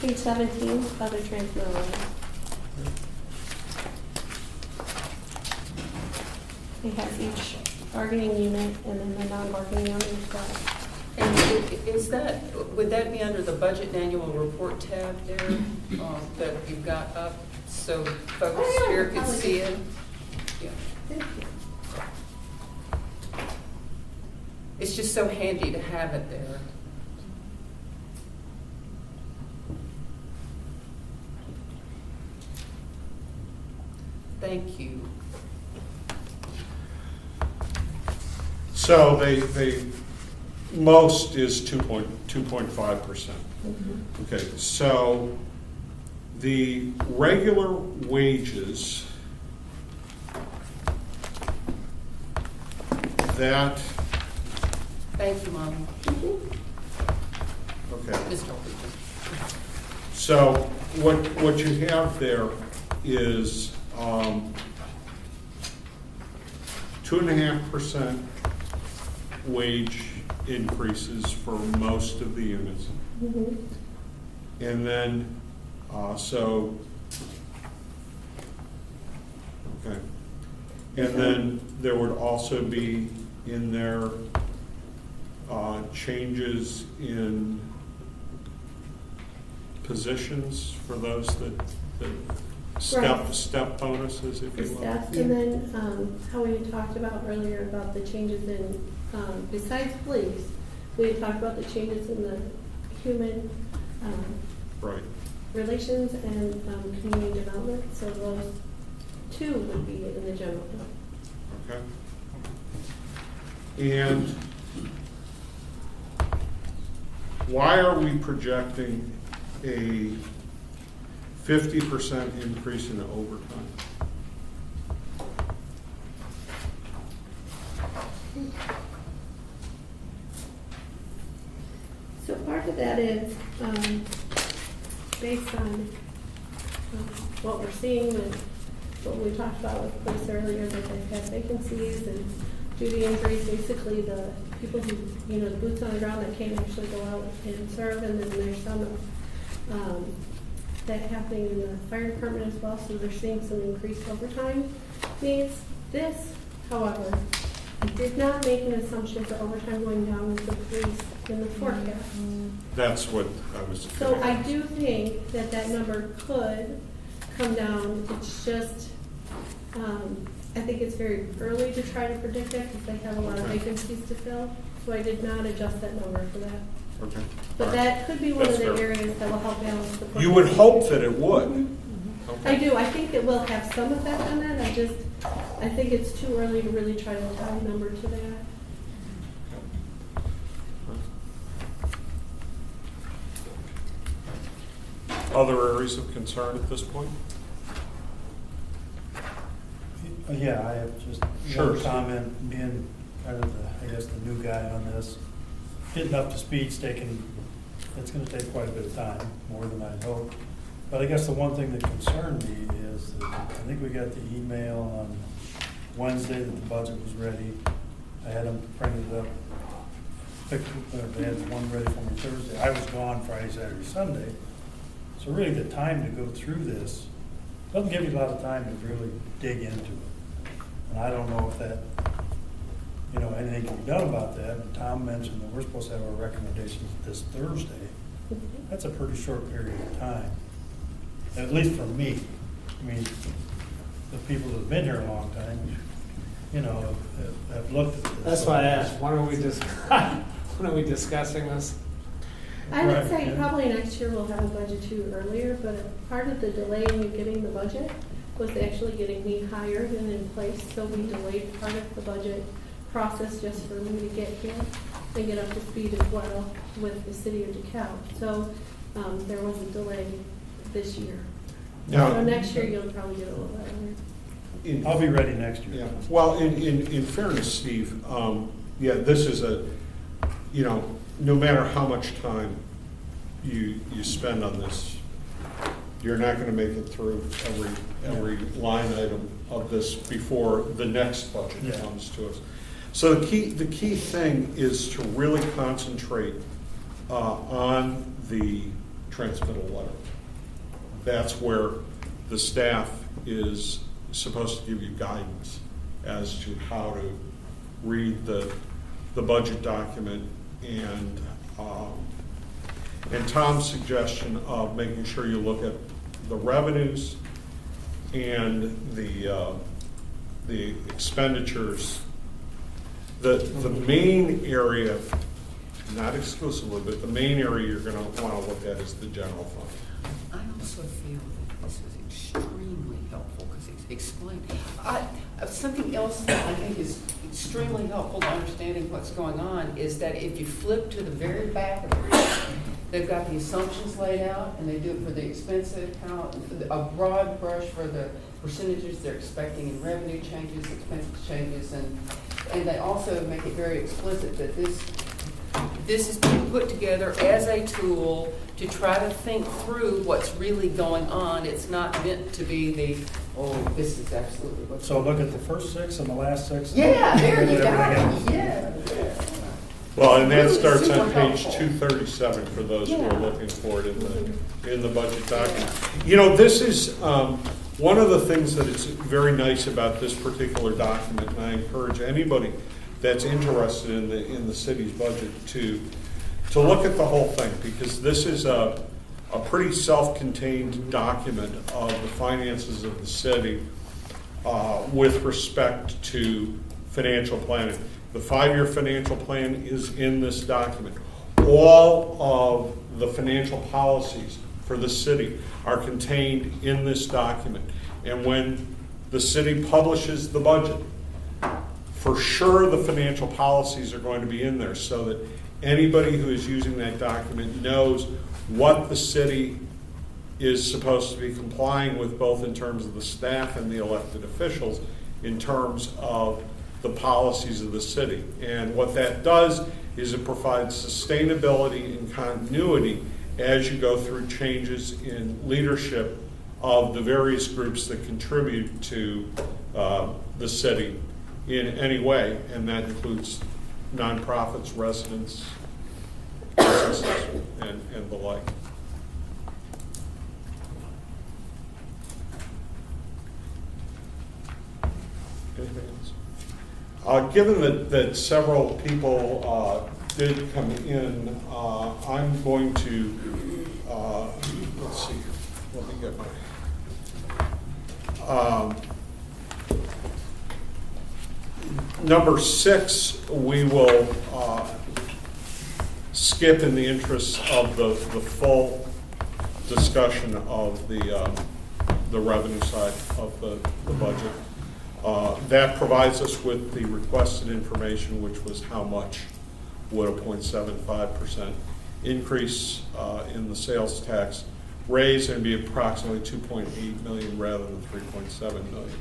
Page 17, other transmittal letter. It has each bargaining unit and then the non-bargaining on each side. And is that, would that be under the budget and annual report tab there that you've got up so folks Oh, yeah, here could probably. see it? Yeah. Thank you. It's just so handy to have it there. Thank you. So they most is 2.5%. Okay, so the regular wages that, Thank you, Mom. okay. Mr. Alderson. So what you have there is 2.5% wage increases for most of the units. Mhm. And then, okay. And then there would also be in there changes in positions for those that Right. step bonuses, if For you will. staff, and then how we had talked about earlier about the changes in, besides police, we had talked about the changes in the human Right. relations and community development, so those two would be in the general fund. Okay. And why are we projecting a 50% increase in overtime? of that is based on what we're seeing and what we talked about with police earlier, that they've had vacancies and due to injuries, basically the people who, the boots on the ground that can't actually go out and serve, and then there's some that happening in the fire department as well, so they're seeing some increased overtime needs. This, however, did not make an assumption for overtime going down with the police in the forecast. That's what I was. So I do think that that number could come down. It's just, I think it's very early to try to predict it because they have a lot of vacancies to fill. So I did not adjust that number for that. Okay. But All right. that could be one That's of the fair. areas that will help balance the. You would hope that it would. Mhm. Okay. I do. I think it will have some effect on that. I think it's too early to really try to tie a number to that. Other areas of concern at this point? Yeah, I have just Sure. one comment, being kind of the, I guess, the new guy on this. Getting up to speed's it's gonna take quite a bit of time, more than I'd hoped. But I guess the one thing that concerned me is that I think we got the email on Wednesday that the budget was ready. I had them printed up, they had one ready for me Thursday. I was gone Friday, Saturday, Sunday. So really the time to go through this doesn't give you a lot of time to really dig into it. And I don't know if that, anything can be done about that. And Tom mentioned that we're supposed to have our recommendations this Thursday. That's a pretty short period of time, at least for me. I mean, the people that have been here a long time, have looked at this. That's why I asked, when are we discussing this? I would Right, say yeah. probably next year we'll have a budget too earlier, but part of the delay in getting the budget was actually getting me hired and in place, so we delayed part of the budget process just for me to get here and get up to speed as well with the city of DeKalb. So there was a delay this year. Now- So next year you'll probably get a little bit earlier. I'll be ready next year. Yeah, well, in fairness, Steve, this is no matter how much time you spend on this, you're not gonna make it through every line item of this before the next budget Yeah. comes to us. So the key thing is to really concentrate on the transmittal letter. That's where the staff is supposed to give you guidance as to how to read the budget document and Tom's suggestion of making sure you look at the revenues and the expenditures. The main area, not exclusively, but the main area you're going to want to look at is the general fund. I also feel that this is extremely helpful because it's explained. Something else that I think is extremely helpful to understanding what's going on is that if you flip to the very back of it, they've got the assumptions laid out and they do it for the expense account, a broad brush for the percentages they're expecting in revenue changes, expense changes, and they also make it very explicit that this is being put together as a tool to try to think through what's really going on. It's not meant to be this is absolutely what's So look at the first six and the last six. Yeah, there you go. Everything else. Yeah. Well, and that Really starts on super page helpful. 237 for those who are Yeah. looking for it in the budget document. This is one of the things that is very nice about this particular document, and I encourage anybody that's interested in the city's budget to look at the whole thing, because this is a pretty self-contained document of the finances of the city with respect to financial planning. The 5-year financial plan is in this document. All of the financial policies for the city are contained in this document. And when the city publishes the budget, for sure the financial policies are going to be in there so that anybody who is using that document knows what the city is supposed to be complying with, both in terms of the staff and the elected officials, in terms of the policies of the city. And what that does is it provides sustainability and continuity as you go through changes in leadership of the various groups that contribute to the city in any way, and that includes nonprofits, residents, businesses, and the like. Anything else? Given that several people did come in, I'm going to, let's see, let me get my, number 6, we will skip in the interest of the full discussion of the revenue side of the budget. That provides us with the requested information, which was how much would a 0.75% increase in the sales tax raise and be approximately 2.8 million rather than 3.7 million.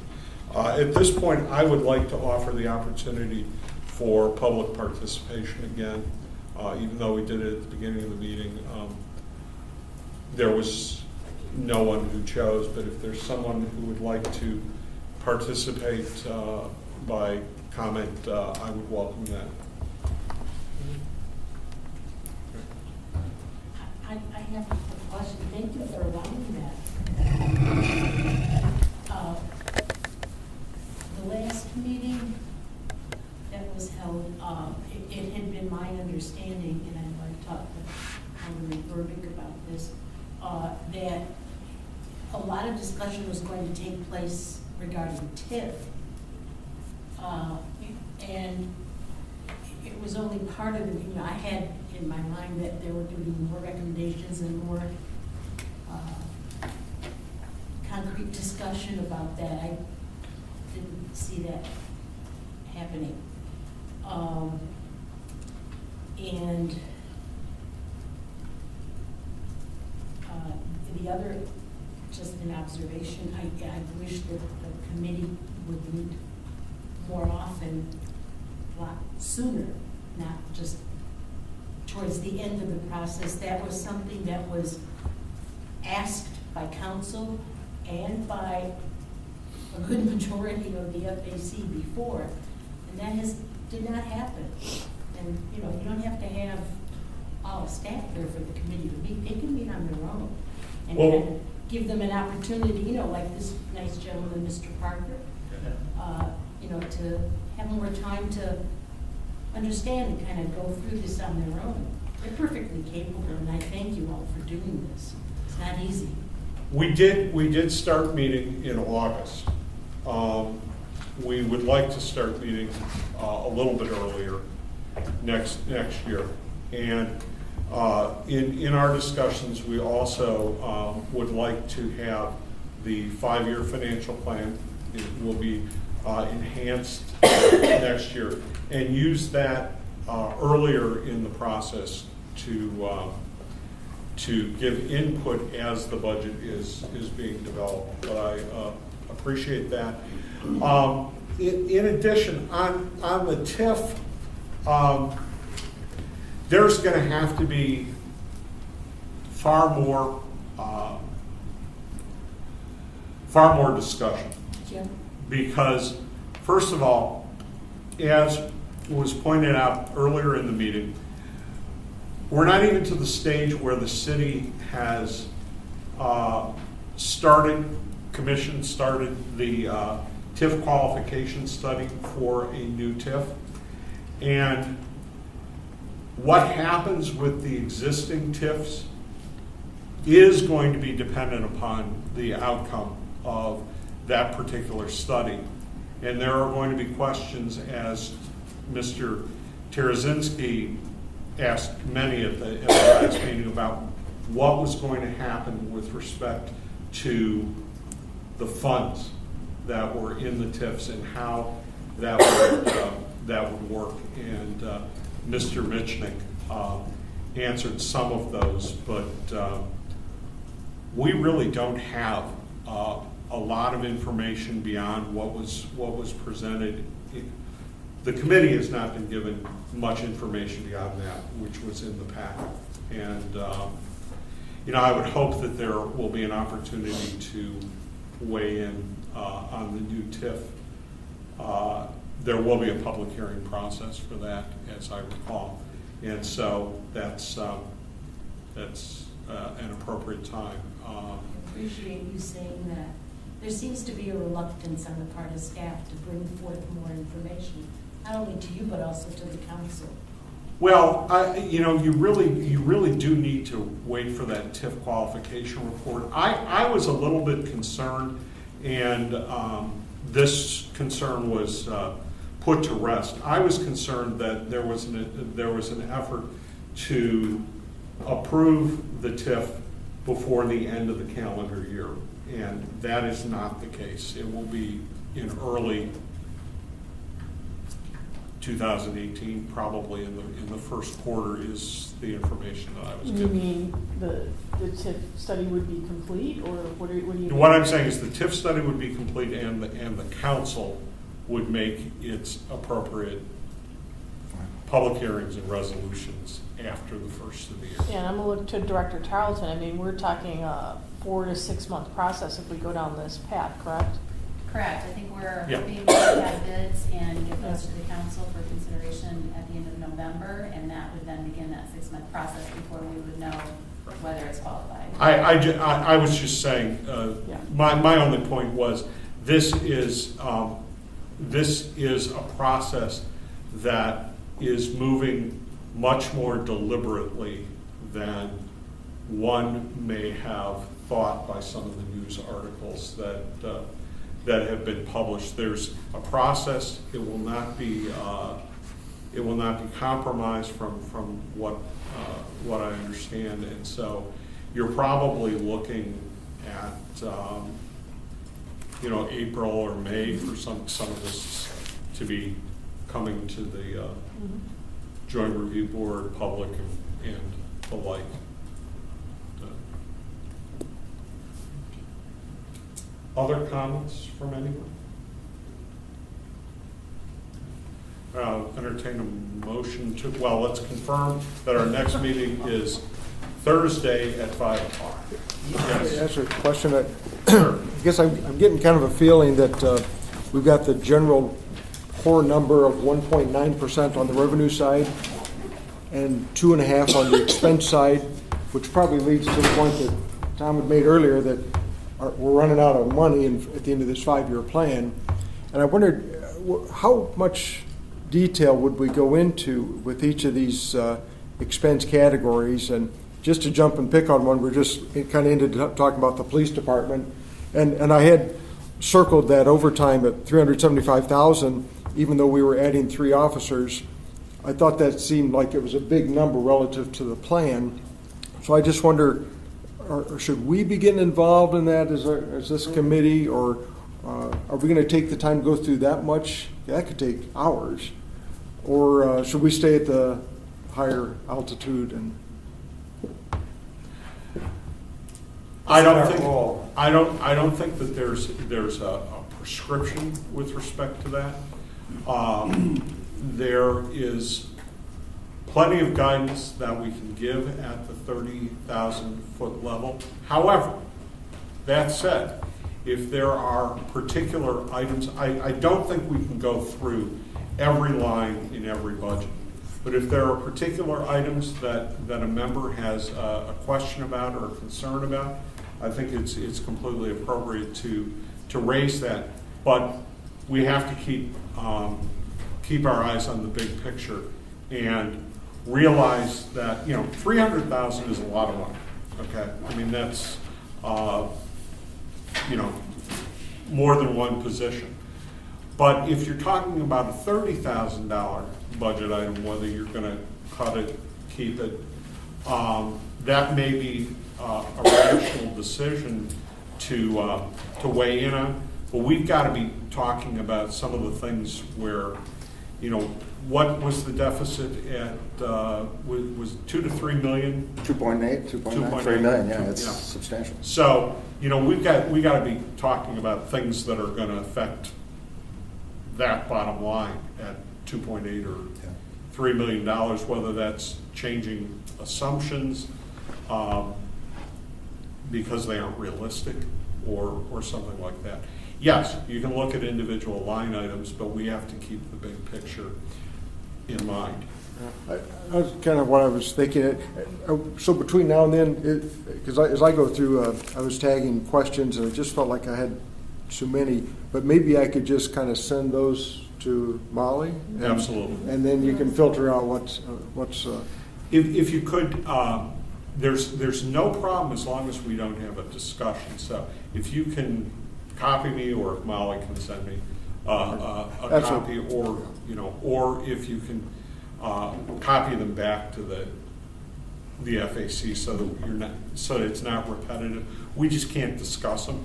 At this point, I would like to offer the opportunity for public participation again, even though we did it at the beginning of the meeting. There was no one who chose, but if there's someone who would like to participate by comment, I would welcome that. I have a question. Thank you for allowing that. The last meeting that was held, it had been my understanding, and I've talked to Alderman Burbick about this, that a lot of discussion was going to take place regarding TIF. And it was only part of it. I had in my mind that there were going to be more recommendations and more concrete discussion about that. I didn't see that happening. And the other, just an observation, I wish that the committee would meet more often, a lot sooner, not just towards the end of the process. That was something that was asked by council and by a good majority of the FAC before, and that did not happen. And you don't have to have all staff there for the committee to meet. They can meet on their own and Well, kind of give them an opportunity, like this nice gentleman, Mr. Parker, to have more time to understand and kind of go through this on their own. They're perfectly capable, and I thank you all for doing this. It's not easy. We did start meeting in August. We would like to start meeting a little bit earlier next year. And in our discussions, we also would like to have the 5-year financial plan. It will be enhanced next year, and use that earlier in the process to give input as the budget is being developed. But I appreciate that. In addition, on the TIF, there's going to have to be far more discussion. Jim? Because, first of all, as was pointed out earlier in the meeting, we're not even to the stage where the city has started the TIF qualification study for a new TIF. And what happens with the existing TIFs is going to be dependent upon the outcome of that particular study. And there are going to be questions, as Mr. Tarazinski asked many at the last meeting, about what was going to happen with respect to the funds that were in the TIFs and how that would work. And Mr. Michnick answered some of those, but we really don't have a lot of information beyond what was presented the committee has not been given much information beyond that, which was in the packet. And, I would hope that there will be an opportunity to weigh in on the new TIF. There will be a public hearing process for that, as I recall. And so that's an appropriate time. I appreciate you saying that. There seems to be a reluctance on the part of staff to bring forth more information, not only to you, but also to the council. Well, you really do need to wait for that TIF qualification report. I was a little bit concerned, and this concern was put to rest. I was concerned that there was an effort to approve the TIF before the end of the calendar year, and that is not the case. It will be in early 2018, probably in the first quarter is the information that I was You given. mean the TIF study would be complete, or what do you mean? What I'm saying is the TIF study would be complete, and the council would make its appropriate public hearings and resolutions after the first of the year. Yeah, and I'm gonna look to Director Tarleton. I mean, we're talking a 4 to 6 month process if we go down this path, correct? Correct. I think we're Yeah. hoping to have bids and get those to the council for consideration at the end of November, and that would then begin that 6-month process before we would know whether it's qualified. I was just saying, Yeah. my only point was, this is a process that is moving much more deliberately than one may have thought by some of the news articles that have been published. There's a process. It will not be compromised from what I understand, and so you're probably looking at April or May for some of this to be coming to the Joint Review Board, public, and the like. Other comments from anyone? Entertain a motion to, well, let's confirm that our next meeting is Thursday at 5 o'clock. Yes. That's a question. I guess I'm getting kind of a feeling that we've got the general core number of 1.9% on the revenue side and 2.5% on the expense side, which probably leads to the point that Tom had made earlier that we're running out of money at the end of this 5-year plan. And I wondered how much detail would we go into with each of these expense categories. And just to jump and pick on one, we're just kind of ended up talking about the police department. And I had circled that overtime at $375,000, even though we were adding 3 officers. I thought that seemed like it was a big number relative to the plan. So I just wonder, or should we be getting involved in that as this committee, or are we going to take the time to go through that much? Yeah, that could take hours. Or should we stay at the higher altitude? And I don't think that there's a prescription with respect to that. There is plenty of guidance that we can give at the 30,000 foot level. However, that said, if there are particular items, I don't think we can go through every line in every budget. But if there are particular items that a member has a question about or a concern about, I think it's completely appropriate to raise that. But we have to keep our eyes on the big picture and realize that, $300,000 is a lot of money. Okay, I mean that's more than one position. But if you're talking about a $30,000 budget item, whether you're going to cut it, keep it, that may be a rational decision to weigh in on. But we've got to be talking about some of the things where, what was the deficit at, was it 2 to 3 million? 2.8, 2.9, 3 million, yeah, it's substantial. So, we got to be talking about things that are going to affect that bottom line at 2 2.8 or $3 million, whether that's changing assumptions because they aren't realistic or something like that. Yes, you can look at individual line items, but we have to keep the big picture in mind. That's kind of what I was thinking. So between now and then, because as I go through, I was tagging questions, and it just felt like I had too many. But maybe I could just kind of send those to Molly. Absolutely. And then you can filter out what's. If you could, there's no problem as long as we don't have a discussion. So if you can copy me, or if Molly can send me a copy, or or if you can copy them back to the FAC so that it's not repetitive. We just can't discuss them,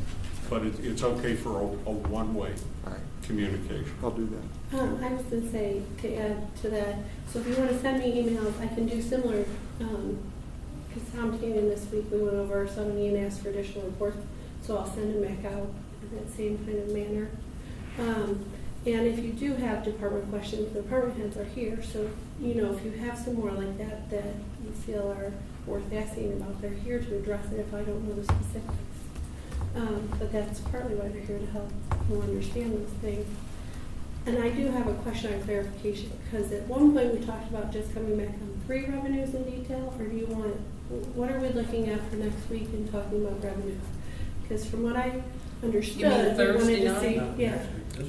but it's okay for a one-way communication. I'll do that. I was going to say, to add to that, so if you want to send me emails, I can do similar, because Tom came in this week, we went over somebody and asked for additional reports, so I'll send them back out in that same kind of manner. And if you do have department questions, the department heads are here, so, if you have some more like that you feel are worth asking about, they're here to address it if I don't know the specifics. But that's partly why they're here, to help you understand those things. And I do have a question on clarification, because at one point we talked about just coming back on 3 revenues in detail, or do you want, what are we looking at for next week in talking about revenues? Because from what I understood, You mean we wanted Thursday to see, night? yeah.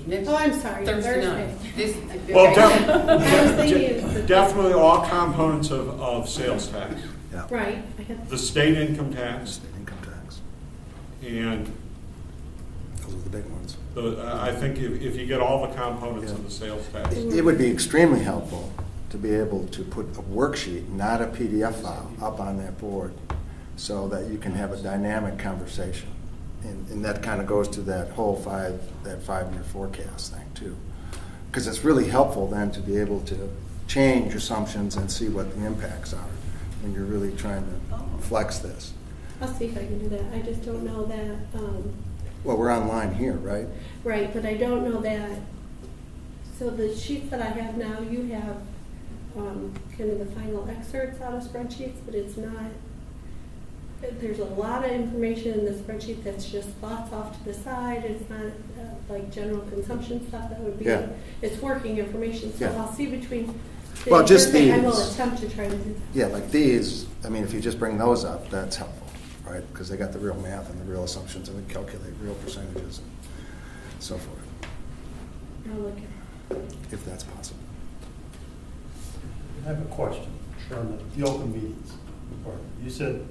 Next Oh, I'm sorry, Thursday Thursday. night. This- Well, I was thinking definitely all components of sales tax. Yeah. Right, I got The state income tax State income tax. and Those are the big ones. I think if you get all the components of the sales tax. It would be extremely helpful to be able to put a worksheet, not a PDF file, up on that board so that you can have a dynamic conversation. And that kind of goes to that whole 5-year forecast thing too. Because it's really helpful then to be able to change assumptions and see what the impacts are when you're really trying to flex this. I'll see if I can do that. I just don't know that, Well, we're online here, right? right, but I don't know that. So the sheets that I have now, you have kind of the final excerpts out of spreadsheets, but it's not, there's a lot of information in the spreadsheet that's just thoughts off to the side. It's not like general consumption stuff that would be, Yeah. it's working information. So Yeah. I'll see between, Well, just Thursday, I will these. attempt to try to do that. Yeah, like these, I mean, if you just bring those up, that's helpful, right? Because they got the real math and the real assumptions and we calculate real percentages and so forth, I'll look at it. if that's possible. I have a question on the open meetings part. You said,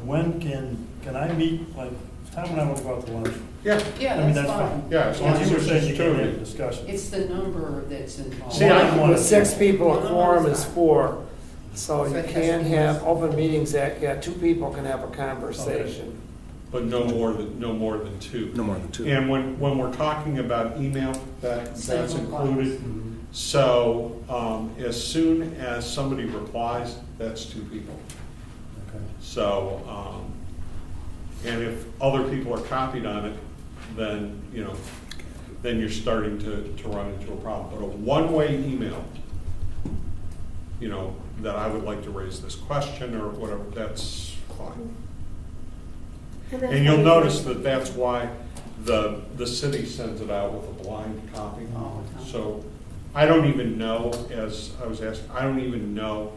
when can I meet, like, Tom and I want to go out to lunch? Yeah, Yeah, I mean, that's that's fine. fine. yeah, as long as You were there's saying you two of can't have a you. discussion. It's the number that's involved. See, I- One. With 6 people, a quorum is 4. So So you it has can to be- have open meetings that, 2 people can have a conversation. But no more than two. No more than 2. And when we're talking about email, that's Same included. Mhm. So as soon as somebody replies, that's 2 people. Okay. So, and if other people are copied on it, then, then you're starting to run into a problem. But a one-way email, that I would like to raise this question or whatever, that's fine. that's And you'll why- notice that that's why the city sends it out with a blind copy. Oh, okay. So I don't even know, as I was asked, I don't even know.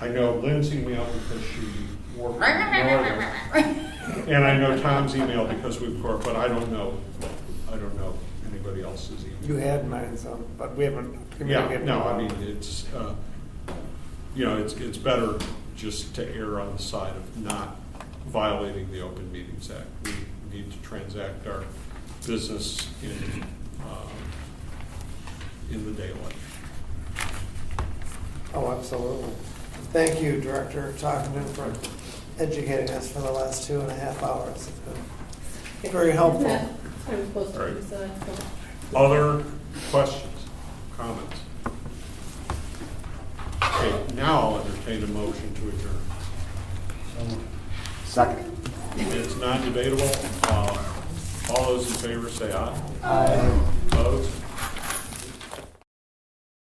I know Lynn's email because she worked with Northern. And I know Tom's email because we've worked, but I don't know anybody else's email. You had mine, so, but we haven't Yeah, communicated. no, I mean, it's, it's better just to err on the side of not violating the Open Meetings Act. We need to transact our business in the daylight. Oh, absolutely. Thank you, Director Talkington, for educating us for the last 2.5 hours. It's been very helpful. That's what I'm supposed to All do, right. so that's good. Other questions, comments? Okay, now I'll entertain a motion to adjourn. Second. It's non-debatable. All those in favor say aye. Aye. Opposed?